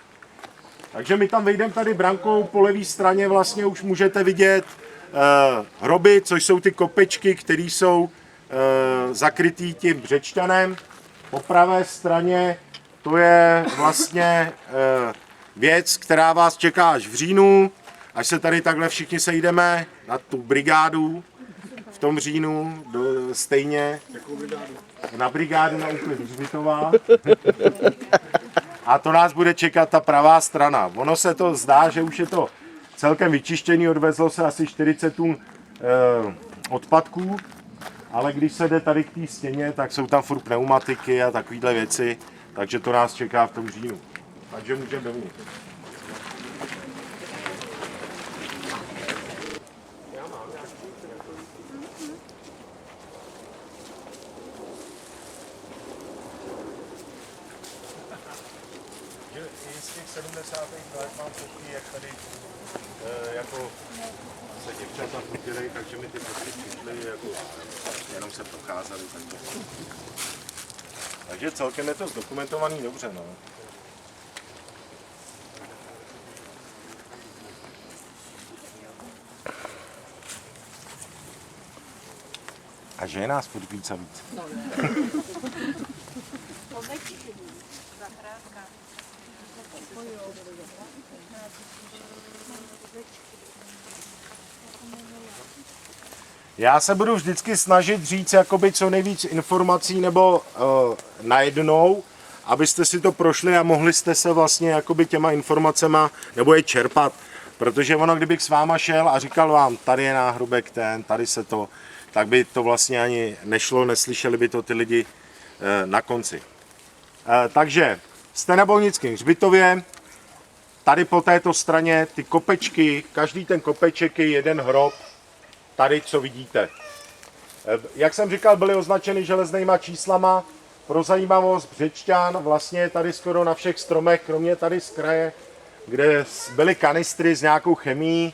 Takže my tam vejdeme tady brankou, po levé straně vlastně už můžete vidět hroby, což jsou ty kopečky, které jsou zakrytý tím břečťanem. Po pravé straně to je vlastně věc, která vás čeká až v říjnu, až se tady takhle všichni sejdeme na tu brigádu v tom říjnu, stejně na brigádu na Úklid Hřbitová. A to nás bude čekat ta pravá strana. Ono se to zdá, že už je to celkem vyčištěný, odvezlo se asi 40 tun odpadků, ale když se jde tady k té stěně, tak jsou tam furt pneumatiky a takovéhle věci, takže to nás čeká v tom říjnu. Takže můžeme dovnitř. Z těch 70. let mám fotky, jak tady jako se děvčata fotily, takže mi ty fotky přišly, jako jenom se procházely. Takže celkem je to zdokumentovaný dobře. No. A že je nás furt víc a víc. Já se budu vždycky snažit říct jakoby co nejvíc informací nebo najednou, abyste si to prošli a mohli jste se vlastně jakoby těma informacema nebo je čerpat. Protože ono, kdybych s váma šel a říkal vám, tady je náhrobek ten, tady se to, tak by to vlastně ani nešlo, neslyšeli by to ty lidi na konci. Takže jste na Bohnickém hřbitově, tady po této straně ty kopečky, každý ten kopeček je jeden hrob, tady co vidíte. Jak jsem říkal, byly označeny železnýma číslama. Pro zajímavost, břečťan vlastně je tady skoro na všech stromech, kromě tady z kraje kde byly kanistry s nějakou chemií,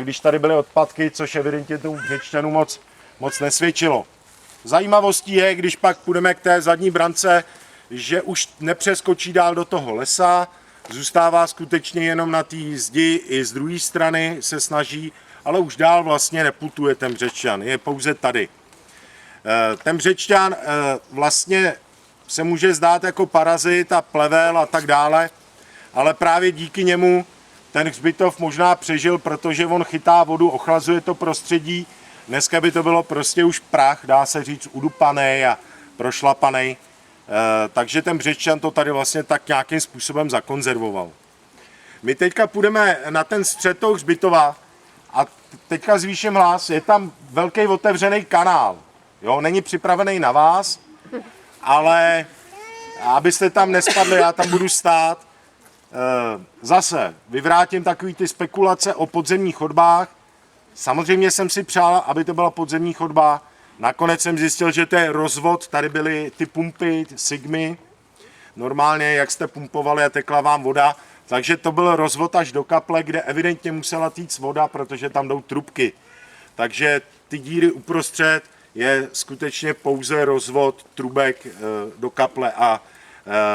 když tady byly odpadky, což evidentně tomu Břečťanu moc nesvědčilo. Zajímavostí je, když pak půjdeme k té zadní brance, že už nepřeskočí dál do toho lesa, zůstává skutečně jenom na té zdi, i z druhé strany se snaží, ale už dál vlastně neputuje ten Břečťan, je pouze tady. Ten Břečťan vlastně se může zdát jako parazit a plevel a tak dále, ale právě díky němu ten hřbitov možná přežil, protože on chytá vodu, ochlazuje to prostředí. Dneska by to bylo prostě už prach, dá se říct, udupaný a prošlapaný. Takže ten Břečťan to tady vlastně tak nějakým způsobem zakonzervoval. My teďka půjdeme na ten střed toho hřbitova a teďka zvýším hlas, je tam velký otevřený kanál. Jo, není připravený na vás, ale abyste tam nespadli, já tam budu stát. Zase vyvrátím takový ty spekulace o podzemních chodbách. Samozřejmě jsem si přál, aby to byla podzemní chodba. Nakonec jsem zjistil, že to je rozvod, tady byly ty pumpy, ty sigmy. Normálně, jak jste pumpovali a tekla vám voda. Takže to byl rozvod až do kaple, kde evidentně musela týct voda, protože tam jdou trubky. Takže ty díry uprostřed je skutečně pouze rozvod trubek do kaple a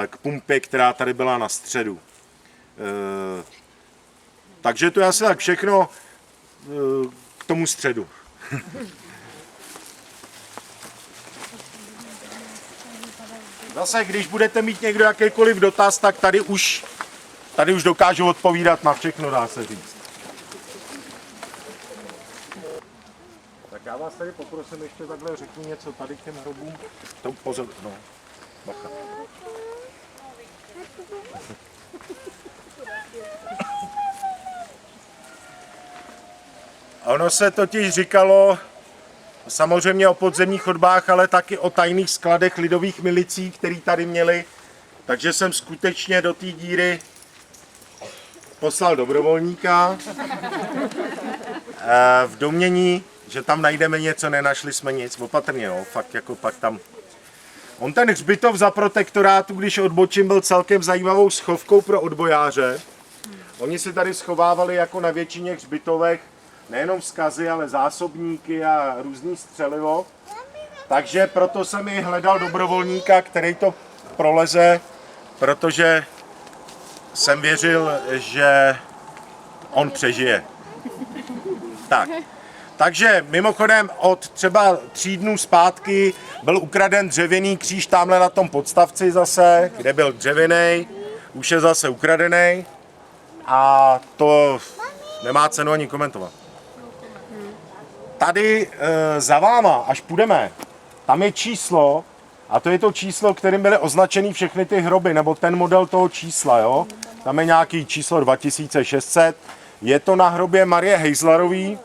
k pumpě, která tady byla na středu. Takže to je asi tak všechno k tomu středu. Zase, když budete mít někdo jakýkoliv dotaz, tak tady už dokážu odpovídat na všechno, dá se říct. Tak já vás tady poprosím ještě takhle řekni něco tady k těm hrobům. To pozor, no, bacha. Ono se totiž říkalo samozřejmě o podzemních chodbách, ale taky o tajných skladech lidových milicí, který tady měli. Takže jsem skutečně do té díry poslal dobrovolníka v domnění, že tam najdeme něco, nenašli jsme nic, opatrně, no, fakt jako pak tam. On ten hřbitov za protektorátu, když odbočím, byl celkem zajímavou schovkou pro odbojáře. Oni si tady schovávali jako na většině hřbitovech nejenom vzkazy, ale zásobníky a různý střelivo. Takže proto jsem i hledal dobrovolníka, který to proleze, protože jsem věřil, že on přežije. Tak. Takže mimochodem od třeba 3 dnů zpátky byl ukraden dřevěný kříž tamhle na tom podstavci zase, kde byl dřevěný, už je zase ukradený a to nemá cenu ani komentovat. Tady za váma, až půjdeme, tam je číslo a to je to číslo, kterým byly označeny všechny ty hroby, nebo ten model toho čísla, jo. Tam je nějaký číslo 2600, je to na hrobě Marie Hejzlerový.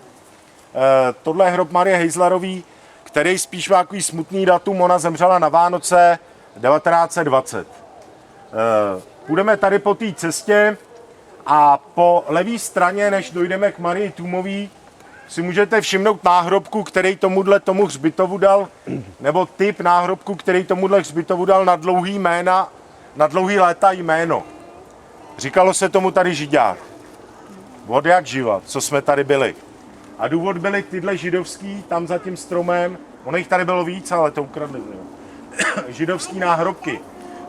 Tohle je hrob Marie Hejzlerový, který spíš má takový smutný datum, ona zemřela na Vánoce 1920. Půjdeme tady po té cestě a po levé straně, než dojdeme k Marii Tůmový, si můžete všimnout náhrobku, který tomu hřbitovu dal, nebo typ náhrobku, který tomuhle hřbitovu dal na dlouhý léta jméno. Říkalo se tomu tady Židák. Od jak živa, co jsme tady byli. A důvod byly tyhle židovský, tam za tím stromem, ono jich tady bylo víc, ale to ukradli. Židovský náhrobky.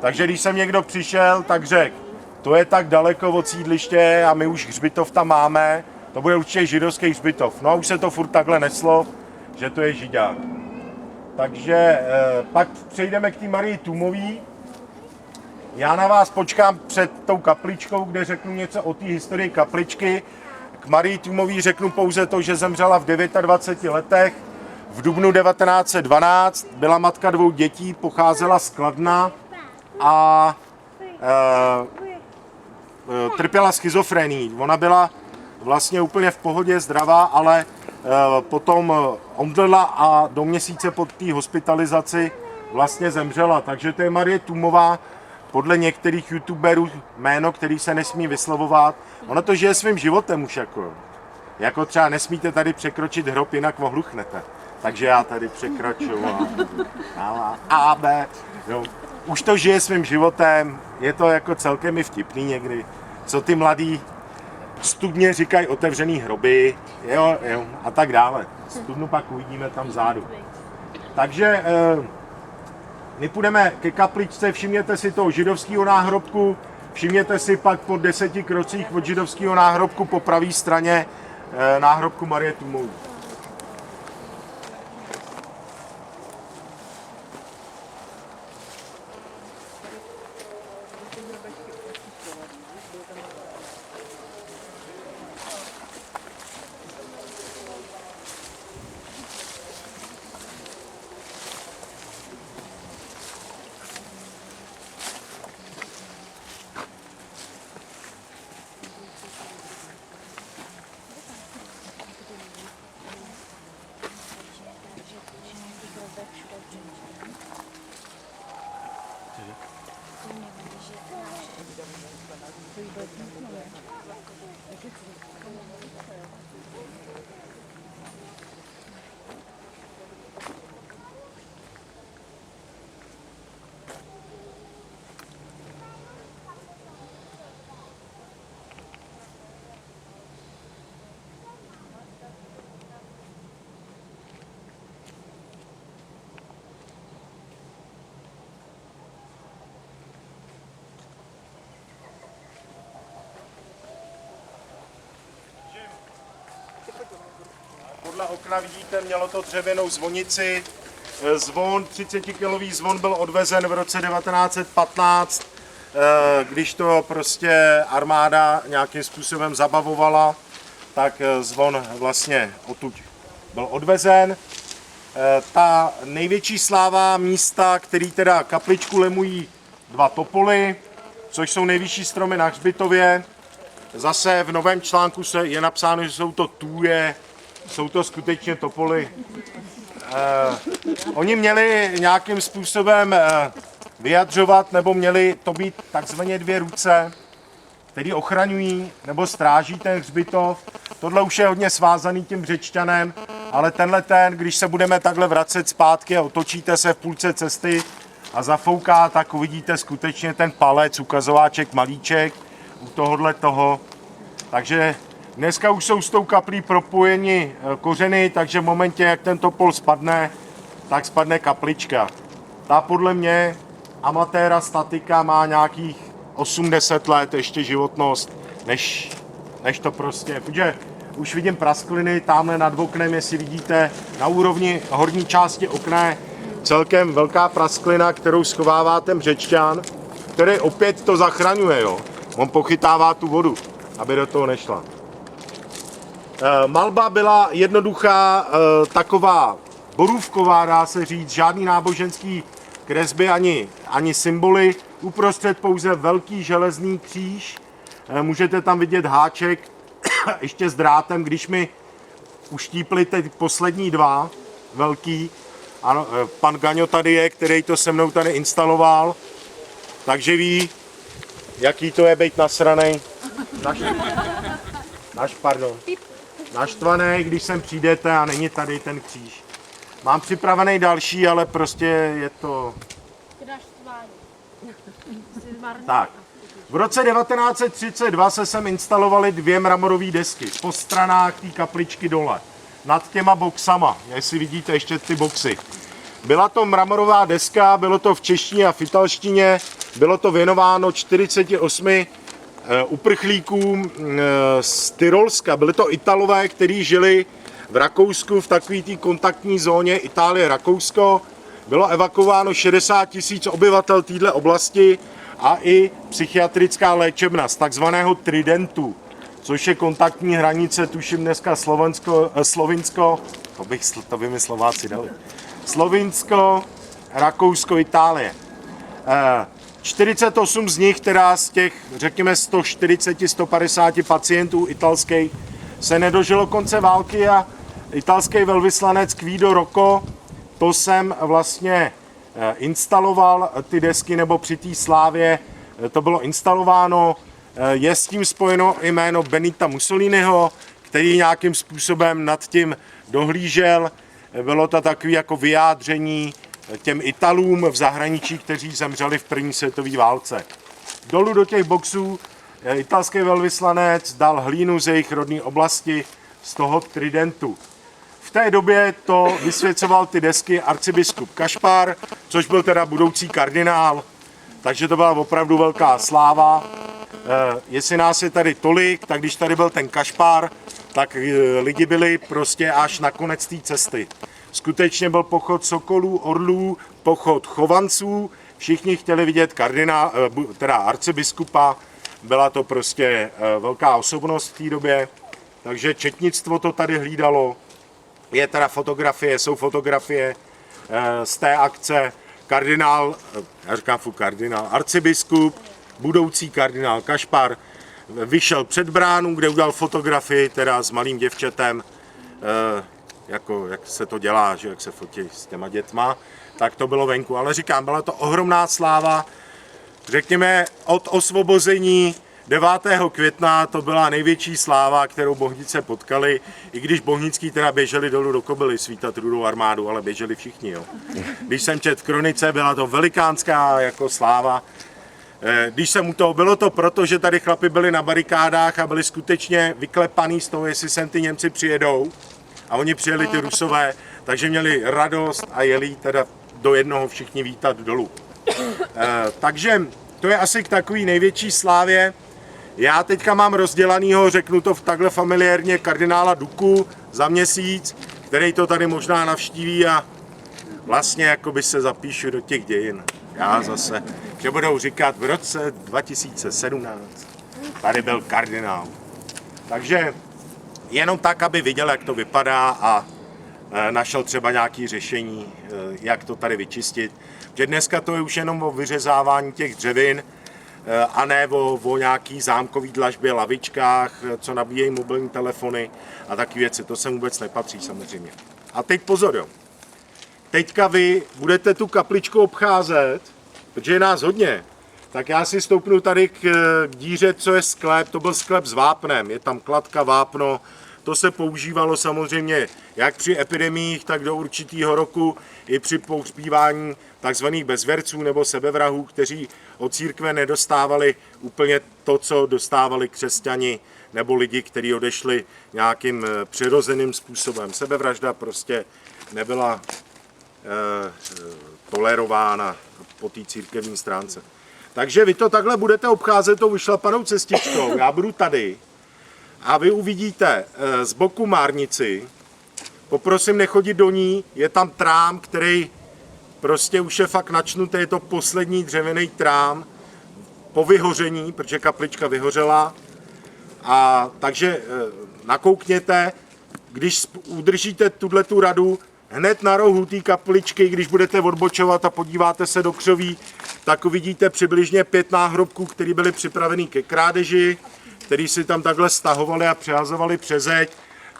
Takže když jsem někdo přišel, tak řekl, to je tak daleko od sídliště a my už hřbitov tam máme, to bude určitě židovský hřbitov. No a už se to furt takhle neslo, že to je Židák. Takže pak přejdeme k té Marii Tůmový. Já na vás počkám před tou kapličkou, kde řeknu něco o té historii kapličky. K Marii Tůmový řeknu pouze to, že zemřela v 29 letech. V dubnu 1912 byla matka 2 dětí, pocházela z Kladna a trpěla schizofrenií. Ona byla vlastně úplně v pohodě, zdravá, ale potom omdlela a do měsíce po té hospitalizaci vlastně zemřela. Takže to je Marie Tůmová, podle některých youtuberů jméno, který se nesmí vyslovovat. Ono to žije svým životem už jako třeba nesmíte tady překročit hrob, jinak ohluchnete. Takže já tady překračuju A, B. Jo. Už to žije svým životem, je to jako celkem i vtipný někdy. co ty mladí studně říkají otevřený hroby, jo, a tak dále. Studnu pak uvidíme tam vzadu. Takže my půjdeme ke kapličce, všimněte si toho židovského náhrobku, všimněte si pak po 10 krocích od židovského náhrobku po pravé straně náhrobku Marie Tůmové. Podle okna vidíte, mělo to dřevěnou zvonici. Zvon, 30-kilový zvon byl odvezen v roce 1915, když to prostě armáda nějakým způsobem zabavovala, tak zvon vlastně odtud byl odvezen. Ta největší sláva místa, který teda kapličku lemují 2 topoly, což jsou nejvyšší stromy na hřbitově. Zase v novém článku je napsáno, že jsou to tůje, jsou to skutečně topoly. Oni měli nějakým způsobem vyjadřovat, nebo měli to být takzvaně 2 ruce, které ochraňují nebo stráží ten hřbitov. Tohle už je hodně svázaný tím Břečťanem, ale tenhle když se budeme takhle vracet zpátky a otočíte se v půlce cesty a zafouká, tak uvidíte skutečně ten palec, ukazováček malíček u tohohle toho. Takže dneska už jsou s tou kaplí propojeni kořeny, takže v momentě, jak ten topol spadne, tak spadne kaplička. Ta podle mě amatéra statika má nějakých 80 let ještě životnost, než to prostě, protože už vidím praskliny tamhle nad oknem, jestli vidíte, na úrovni horní části okna celkem velká prasklina, kterou schovává ten Břečťan, který opět to zachraňuje, jo. On pochytává tu vodu, aby do toho nešla. Malba byla jednoduchá, taková borůvková, dá se říct, žádný náboženský kresby ani symboly, uprostřed pouze velký železný kříž, můžete tam vidět háček ještě s drátem, když mi uštípli teď poslední 2 velký, ano, pan Gaňo tady je, který to se mnou tady instaloval, takže ví, jaký to je být nasranej, naštvaný, když sem přijdete a není tady ten kříž. Mám připravený další, ale prostě je to... Tak. V roce 1932 se sem instalovaly 2 mramorové desky po stranách té kapličky dole. Nad těma boxama, jestli vidíte ještě ty boxy. Byla to mramorová deska, bylo to v češtině a v italštině, bylo to věnováno 48 uprchlíkům z Tyrolska. Byli to Italové, kteří žili v Rakousku v takové té kontaktní zóně Itálie-Rakousko. Bylo evakuováno 60 000 obyvatel této oblasti a i psychiatrická léčebna z takzvaného Tridentu, což je kontaktní hranice, tuším dneska Slovinsko, to by mi Slováci dali, Slovinsko, Rakousko, Itálie. 48 z nich, teda z těch, řekněme, 140-150 pacientů italských, se nedožilo konce války a italský velvyslanec Guido Rocco to sem vlastně instaloval ty desky, nebo při té slávě to bylo instalováno. Je s tím spojeno jméno Benita Mussoliniho, který nějakým způsobem nad tím dohlížel. Bylo to takové jako vyjádření těm Italům v zahraničí, kteří zemřeli v první světové válce. Dolů do těch boxů italský velvyslanec dal hlínu z jejich rodné oblasti, z toho tridentu. V té době to vysvěcoval ty desky arcibiskup Kašpar, což byl teda budoucí kardinál, takže to byla opravdu velká sláva. Jestli nás je tady tolik, tak když tady byl ten Kašpar, tak lidi byli prostě až na konec té cesty. Skutečně byl pochod sokolů, orlů, pochod chovanců, všichni chtěli vidět teda arcibiskupa, byla to prostě velká osobnost v té době, takže četnictvo to tady hlídalo. Je teda jsou fotografie z té akce, arcibiskup, budoucí kardinál Kašpar, vyšel před bránu, kde udělal fotografii teda s malým děvčetem, jako jak se to dělá, že jak se fotí s těma dětma, tak to bylo venku. Ale říkám, byla to ohromná sláva, řekněme od osvobození 9. května to byla největší sláva, kterou Bohnice potkali, i když Bohnický teda běželi dolů do Kobyly svítat Rudou armádu, ale běželi všichni. Jo. Když jsem četl v kronice, byla to velikánská jako sláva. Když jsem u toho, bylo to proto, že tady chlapi byli na barikádách a byli skutečně vyklepaný z toho, jestli sem ty Němci přijedou. A oni přijeli ty Rusové, takže měli radost a jeli teda do jednoho všichni vítat dolů. Takže to je asi k takový největší slávě. Já teďka mám rozdělanýho, řeknu to takhle familiárně, kardinála Duku za měsíc, který to tady možná navštíví a vlastně jakoby se zapíšu do těch dějin. Já zase, že budou říkat v roce 2017 tady byl kardinál. Takže jenom tak, aby viděl, jak to vypadá a našel třeba nějaké řešení, jak to tady vyčistit. Že dneska to je už jenom o vyřezávání těch dřevin a ne o nějaký zámkový dlažbě, lavičkách, co nabíjejí mobilní telefony a takové věci. To sem vůbec nepatří samozřejmě. A teď pozor, jo. Teďka vy budete tu kapličku obcházet, protože je nás hodně, tak já si stoupnu tady k díře, co je sklep, to byl sklep s vápnem, je tam kladka, vápno, to se používalo samozřejmě jak při epidemiích, tak do určitého roku i při pohřbívání takzvaných bezverců nebo sebevrahů, kteří od církve nedostávali úplně to, co dostávali křesťani nebo lidi, kteří odešli nějakým přirozeným způsobem. Sebevražda prostě nebyla tolerována po té církevní stránce. Takže vy to takhle budete obcházet tou vyšlapanou cestičkou, já budu tady a vy uvidíte z boku márnici, poprosím nechodit do ní, je tam trám, který prostě už je fakt načnutý, je to poslední dřevěný trám po vyhoření, protože kaplička vyhořela, a takže nakoukněte, když udržíte tu radu, hned na rohu té kapličky, když budete odbočovat a podíváte se do křoví, tak uvidíte přibližně 5 náhrobků, které byly připraveny ke krádeži, který si tam takhle stahovali a přehazovali přes zeď.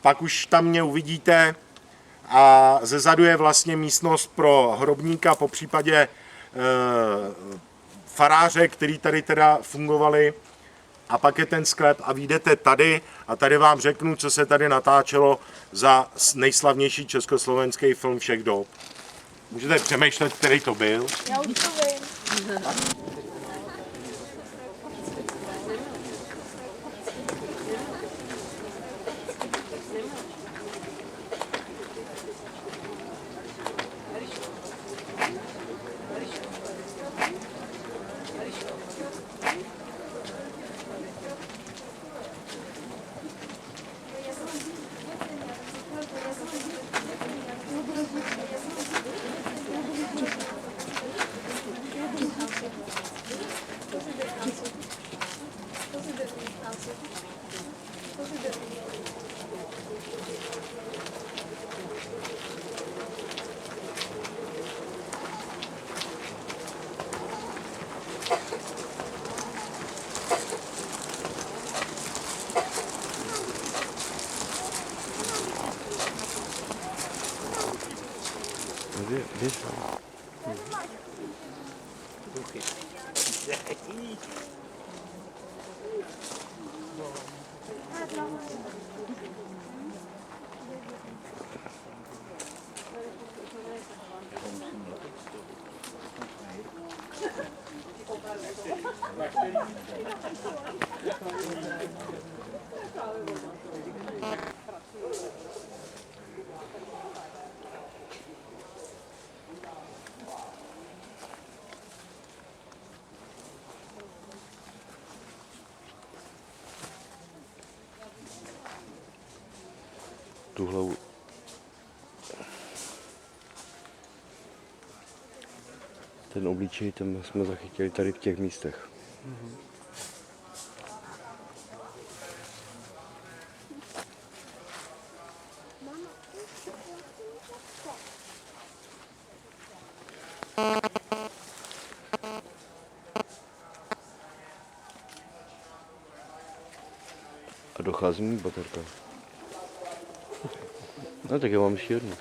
Pak už tam mě uvidíte a zezadu je vlastně místnost pro hrobníka, po případě faráře, který tady teda fungovali. A pak je ten sklep a vyjdete tady a tady vám řeknu, co se tady natáčelo za nejslavnější československý film všech dob. Můžete přemýšlet, který to byl. Já už to vím. tu hlavu. Ten obličej, ten jsme zachytili tady v těch místech. A dochází mi baterka. No tak já mám ještě jednu.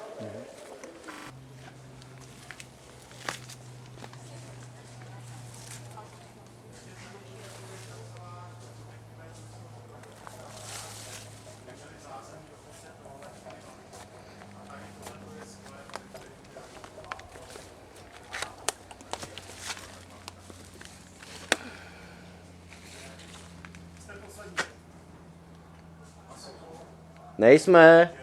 Nejsme.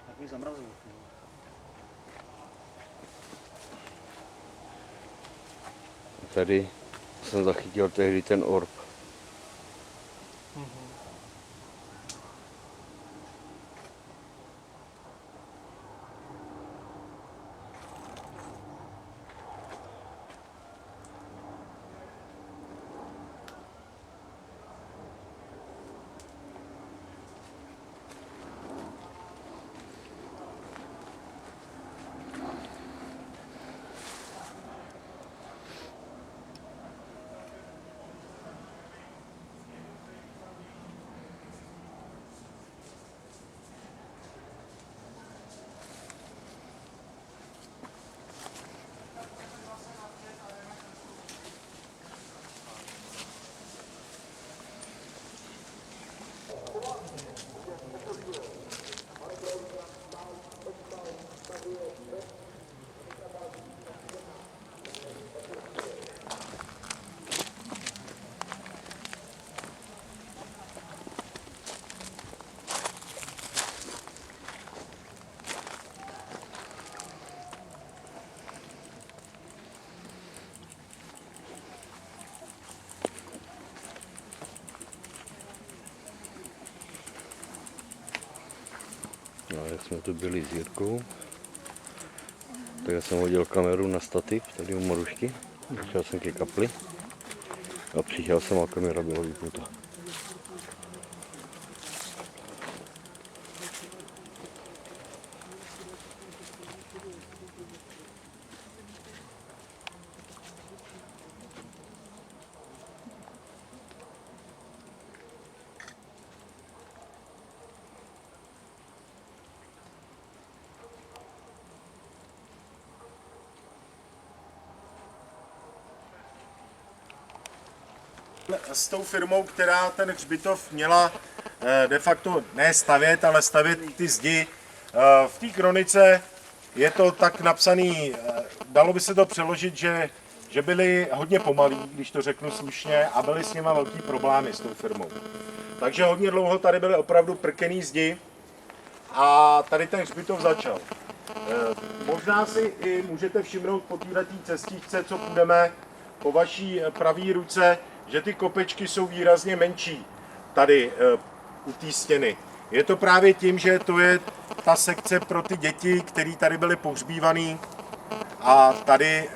Takový zamrazil. Tady jsem zachytil tehdy ten orb. No, jak jsme tu byli s Jirkou, tak já jsem hodil kameru na stativ tady u Marušky, přišel jsem ke kapli a přišel jsem a kamera byla vypnutá. S tou firmou, která ten hřbitov měla de facto ne stavět, ale stavět ty zdi. V té kronice je to tak napsaný, dalo by se to přeložit, že byli hodně pomalí, když to řeknu slušně, a byly s nima velký problémy s tou firmou. Takže hodně dlouho tady byly opravdu prkený zdi a tady ten hřbitov začal. Možná si i můžete všimnout po této cestičce, co půjdeme po vaší pravé ruce, že ty kopečky jsou výrazně menší tady u té stěny. Je to právě tím, že to je ta sekce pro ty děti, které tady byly pohřbívané. A tady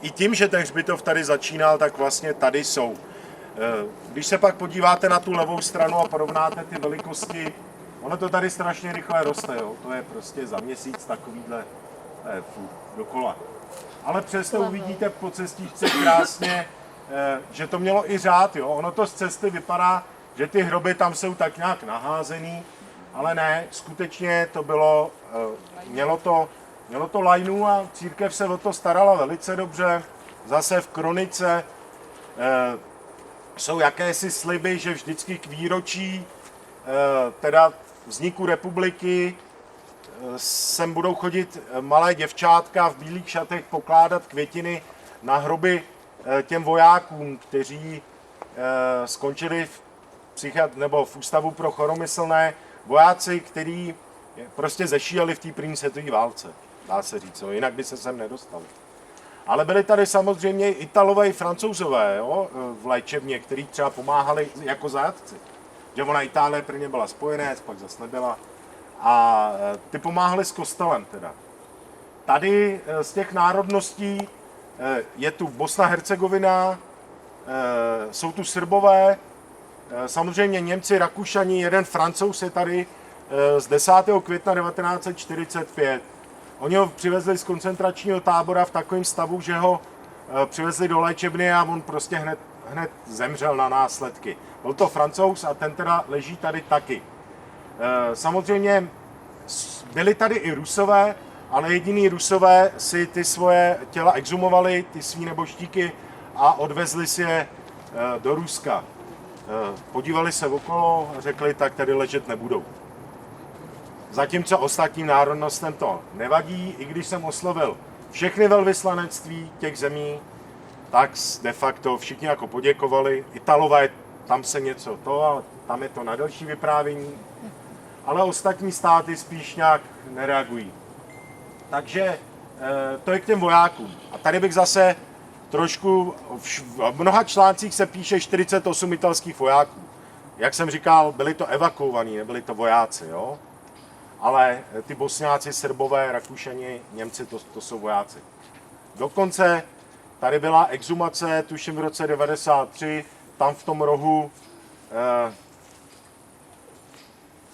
i tím, že ten hřbitov tady začínal, tak vlastně tady jsou. Když se pak podíváte na tu levou stranu a porovnáte ty velikosti, ono to tady strašně rychle roste, jo? To je prostě za měsíc takovýhle dokola. Ale přesto uvidíte po cestičce krásně, že to mělo i řád, jo? Ono to z cesty vypadá, že ty hroby tam jsou tak nějak naházený, ale ne, skutečně to bylo, mělo to lajnu a církev se o to starala velice dobře. Zase v kronice jsou jakési sliby, že vždycky k výročí teda vzniku republiky sem budou chodit malé děvčátka v bílých šatech pokládat květiny na hroby těm vojákům, kteří skončili nebo v ústavu pro choromyslné, vojáci, kteří prostě zešíjeli v té první světové válce, dá se říct, jinak by se sem nedostali. Ale byli tady samozřejmě i Italové i Francouzové, jo, v léčebně, kteří třeba pomáhali jako zajatci. Že ona Itálie prvně byla spojenec, pak zase nebyla. A ty pomáhali s kostelem teda. Tady z těch národností je tu Bosna Hercegovina, jsou tu Srbové, samozřejmě Němci, Rakušani, jeden Francouz je tady z 10. května 1945. Oni ho přivezli z koncentračního tábora v takovém stavu, že ho přivezli do léčebny a on prostě hned zemřel na následky. Byl to Francouz a ten teda leží tady taky. Samozřejmě byli tady i Rusové, ale jediný Rusové si ty svoje těla exhumovali, ty svý nebožtíky a odvezli si je do Ruska. Podívali se okolo a řekli, tak tady ležet nebudou. Zatímco ostatním národnostem to nevadí, i když jsem oslovil všechny velvyslanectví těch zemí, tak de facto všichni jako poděkovali. Italové, tam se něco ale tam je to na další vyprávění. Ale ostatní státy spíš nějak nereagují. Takže to je k těm vojákům. A tady bych zase trošku, v mnoha článcích se píše 48 italských vojáků. Jak jsem říkal, byli to evakuovaní, nebyli to vojáci, jo? Ale ty Bosňáci, Srbové, Rakušani, Němci, to jsou vojáci. Dokonce tady byla exhumace, tuším v roce 93, tam v tom rohu,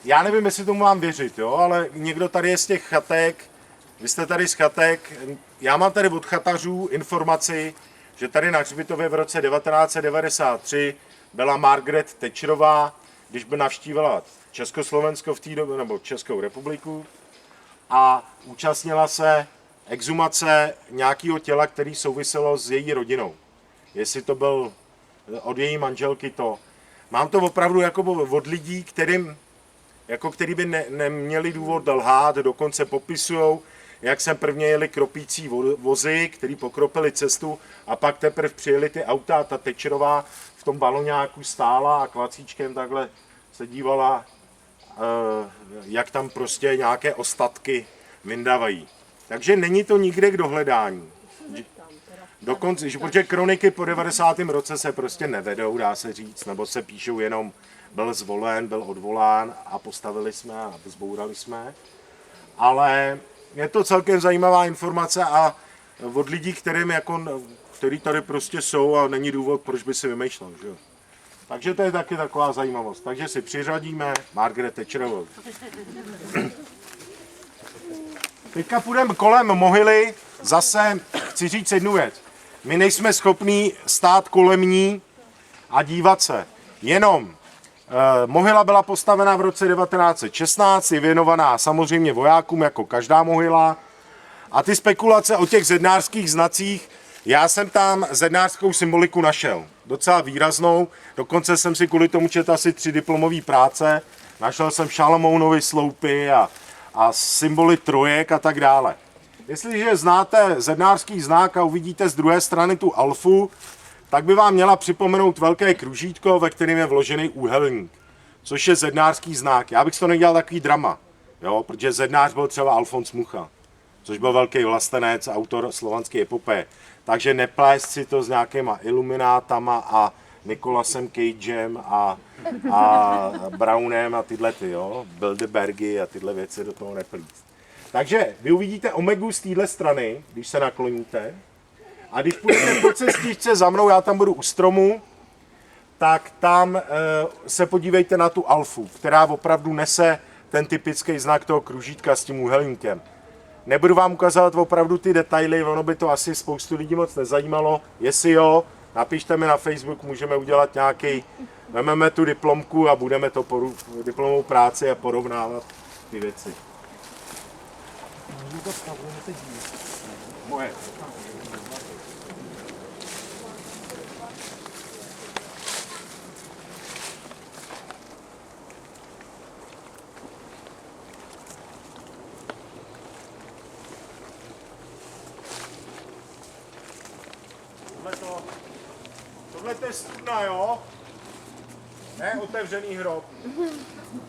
já nevím, jestli tomu mám věřit, jo, ale někdo tady je z těch chatek, vy jste tady z chatek, já mám tady od chatařů informaci, že tady na hřbitově v roce 1993 byla Margaret Thatcherová, když by navštívila Československo v té době, nebo Českou republiku, a účastnila se exhumace nějakého těla, který souviselo s její rodinou. Jestli to byl od její manželky to. Mám to opravdu jako od lidí, který by neměli důvod lhát, dokonce popisují, jak sem prvně jeli kropící vozy, který pokropili cestu a pak teprve přijeli ty auta a ta Thatcherová v tom baloňáku stála a kvacíčkem takhle se dívala, jak tam prostě nějaké ostatky vyndávají. Takže není to nikde k dohledání. Dokonce, protože kroniky po 90. roce se prostě nevedou, dá se říct, nebo se píšou jenom byl zvolen, byl odvolán a postavili jsme a zbourali jsme. Ale je to celkem zajímavá informace a od lidí, který tady prostě jsou a není důvod, proč by si vymýšlel. Že? Takže to je taky taková zajímavost. Takže si přiřadíme Margaret Thatcherovou. Teďka půjdeme kolem mohyly. Zase chci říct jednu věc. My nejsme schopní stát kolem ní a dívat se. Jenom mohyla byla postavena v roce 1916, je věnovaná samozřejmě vojákům, jako každá mohyla. A ty spekulace o těch zednářských znacích, já jsem tam zednářskou symboliku našel. Docela výraznou, dokonce jsem si kvůli tomu četl asi 3 diplomové práce. Našel jsem Šalamounovy sloupy a symboly trojek a tak dále. Jestliže znáte zednářský znak a uvidíte z druhé strany tu alfu, tak by vám měla připomenout velké kružítko, ve kterém je vložený úhelník, což je zednářský znak. Já bych si to nedělal takový drama, jo, protože zednář byl třeba Alfons Mucha, což byl velký vlastenec, autor slovanské epopeje. Takže neplést si to s nějakýma iluminátama a Nicolasem Cagem a Brownem a tyhle ty, jo, Bilderbergy a tyhle věci do toho neplíst. Takže vy uvidíte omegu z téhle strany, když se nakloníte. A když půjdete po cestičce za mnou, já tam budu u stromu, tak tam se podívejte na tu alfu, která opravdu nese ten typický znak toho kružítka s tím úhelníkem. Nebudu vám ukazovat opravdu ty detaily, ono by to asi spoustu lidí moc nezajímalo. Jestli jo, napište mi na Facebook, můžeme udělat nějaký, vezmeme tu diplomku a budeme to diplomovou práci a porovnávat ty věci. Moje. Chcete studna, jo? Ne otevřený hrob.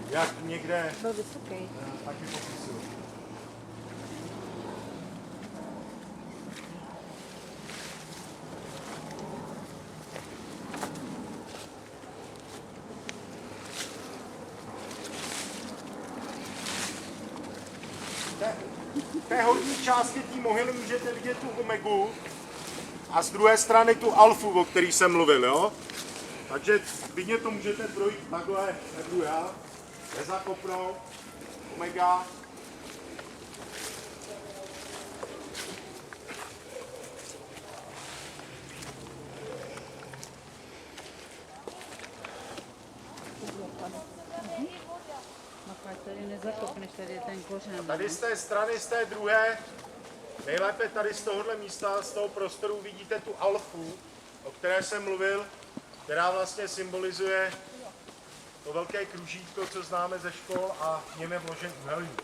Jak někde Byl vysoký. taky popisuju. V té horní části té mohyly můžete vidět tu omegu a z druhé strany tu alfu, o který jsem mluvil, jo? Takže klidně to můžete projít takhle, nebudu já, nezakopnout, omega. No pak tady nezakopneš, tady je ten kořen. Tady z té strany, z té druhé, nejlépe tady z tohohle místa, z toho prostoru vidíte tu alfu, o které jsem mluvil, která vlastně symbolizuje to velké kružítko, co známe ze škol a v něm je vložen úhelník.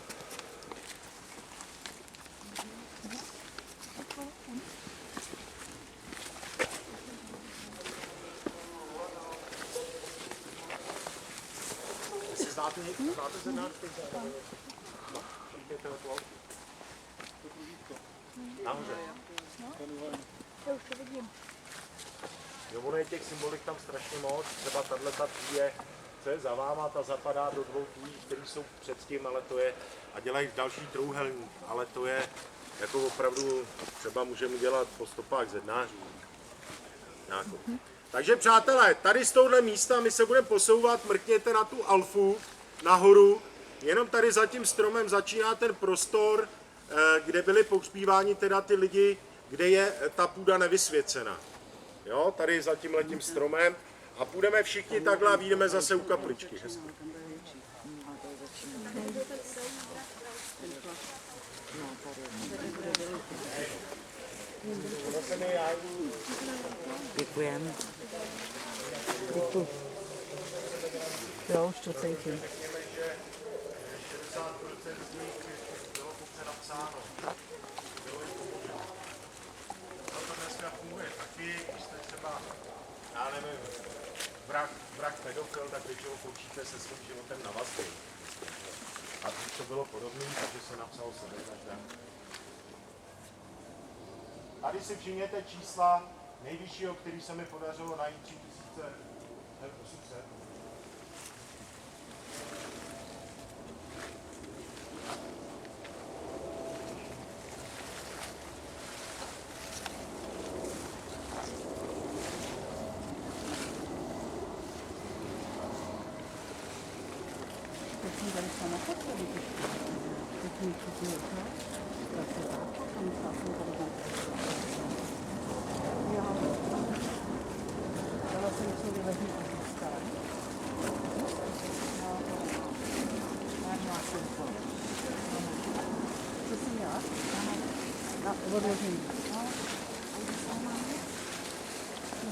Jestli znáte zednáčky? No, šípěte na tu alfu. Nahoře. Jo, ono je těch symbolik tam strašně moc, třeba tato je, co je za váma, ta zapadá do dvou tůjí, které jsou před tím, ale to je, a dělají další trůhelník, ale to je jako opravdu, třeba můžeme dělat po stopách zednářů. Nějakou. Takže přátelé, tady z tohohle místa my se budeme posouvat, mrkněte na tu alfu, nahoru, jenom tady za tím stromem začíná ten prostor, kde byli pohřbíváni teda ty lidi, kde je ta půda nevysvěcená. Jo, tady za tímhletím stromem a půjdeme všichni takhle a vyjdeme zase u kapličky. Hezky. Děkujeme. Děkuji. Jo, už to cítím. Řekněme, že 60% z nich bylo pouze napsáno. Bylo jim pomoženo. To dneska funguje taky, když jste třeba, já nevím, vrah pedofil, tak většinou končíte se svým životem na vazbě. A to bylo podobné, takže se napsalo sebevražda. Tady si všimněte čísla nejvyššího, který se mi podařilo najít 3800.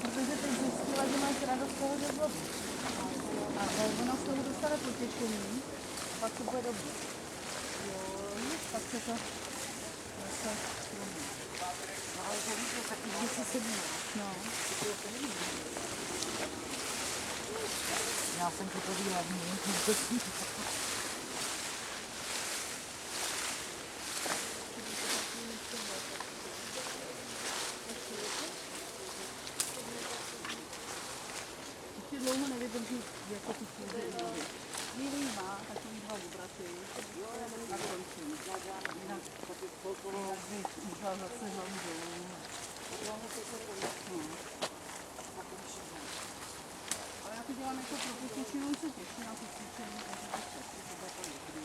Protože teď zjistila, že máš radost toho, že bylo. A ona z toho dostane potěšení, a pak to bude dobrý. Jo, pak se to zase stromí. No ale to víš, že taky děti se máš, no. Já jsem to výhledný. Dlouho nevydrží, jako ty chvíli. Chvíli má takový dva obraty a končí. Jinak bych užila zase hlavu dolů. Ale já to dělám jako pro potěšení, on se těší na to cvičení, takže to stačí, to bude to dobrý.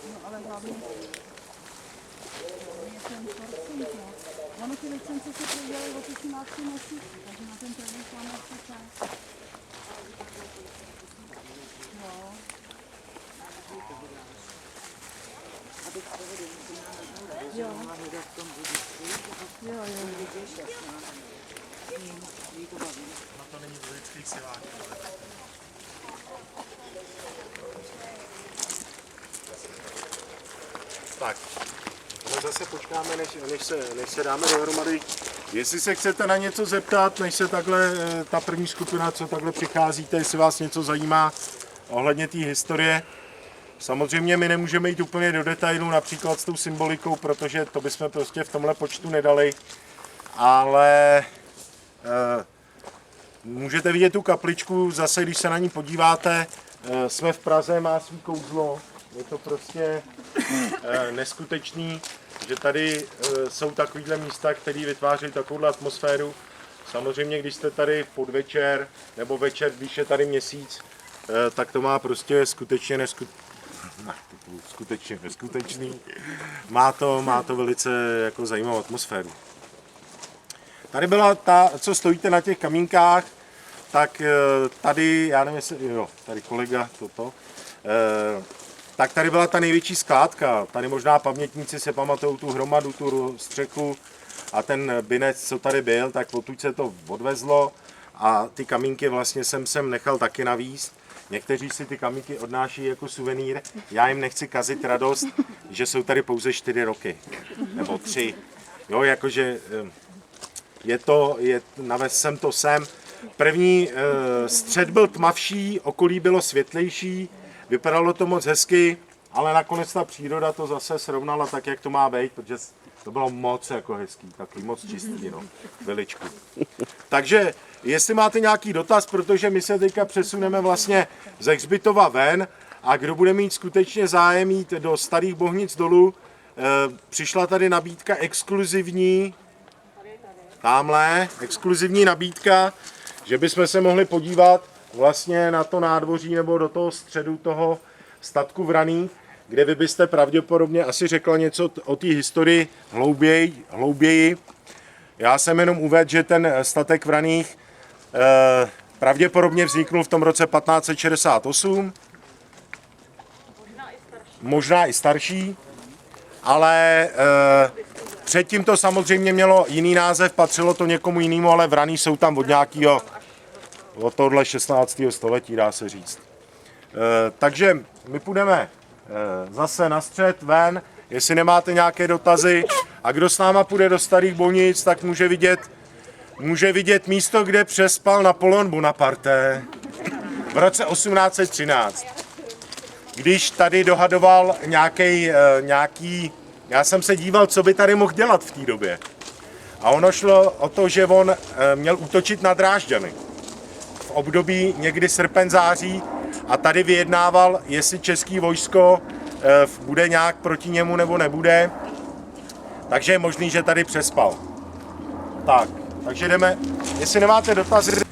No ale hlavně je ten porcent, no. Ono ty licence se prodělají o 18 měsíců, takže na ten trénink máme ještě čas. No. Jo. Jo, jo. Na to není v lidských silách. Tak, ale zase počkáme, než se dáme dohromady. Jestli se chcete na něco zeptat, než se takhle ta první skupina, co takhle přicházíte, jestli vás něco zajímá ohledně té historie. Samozřejmě my nemůžeme jít úplně do detailu, například s tou symbolikou, protože to bychom prostě v tomhle počtu nedali. Ale můžete vidět tu kapličku, zase když se na ní podíváte, jsme v Praze, má svý kouzlo, je to prostě neskutečný, že tady jsou takovýhle místa, které vytvářejí takovouhle atmosféru. Samozřejmě, když jste tady v podvečer nebo večer, když je tady měsíc, tak to má prostě skutečně neskutečný. Má to velice jako zajímavou atmosféru. Tady byla ta, co stojíte na těch kamínkách, tak tady, já nevím, jestli, jo, tady kolega toto, tak tady byla ta největší skládka. Tady možná pamětníci si pamatují tu hromadu, tu střechu a ten binec, co tady byl, tak odtud se to odvezlo a ty kamínky vlastně jsem sem nechal taky navíst. Někteří si ty kamínky odnáší jako suvenýr. Já jim nechci kazit radost, že jsou tady pouze 4 roky, nebo 3. Jo, jakože navez jsem to sem. První střed byl tmavší, okolí bylo světlejší, vypadalo to moc hezky, ale nakonec ta příroda to zase srovnala tak, jak to má být, protože to bylo moc jako hezký, takový moc čistý, no, chviličku. Takže, jestli máte nějaký dotaz, protože my se teďka přesuneme vlastně z Hřbitova ven a kdo bude mít skutečně zájem jít do Starých Bohnic dolů, přišla tady nabídka exkluzivní, tamhle, exkluzivní nabídka, že bychom se mohli podívat vlastně na to nádvoří nebo do toho středu toho statku Vraných, kde vy byste pravděpodobně asi řekla něco o té historii hlouběji. Já jsem jenom uvedl, že ten statek Vraných pravděpodobně vzniknul v tom roce 1568, možná i starší, ale předtím to samozřejmě mělo jiný název, patřilo to někomu jinému, ale Vraný jsou tam od tohle 16. století, dá se říct. Takže my půjdeme zase na střed ven, jestli nemáte nějaké dotazy. A kdo s náma půjde do Starých Bohnic, tak může vidět místo, kde přespal Napoleon Bonaparte v roce 1813. Když tady dohadoval nějaký, já jsem se díval, co by tady mohl dělat v té době. A ono šlo o to, že on měl útočit na Drážďany v období někdy srpen, září a tady vyjednával, jestli český vojsko bude nějak proti němu nebo nebude. Takže je možný, že tady přespal. Takže jdeme, jestli nemáte dotazy.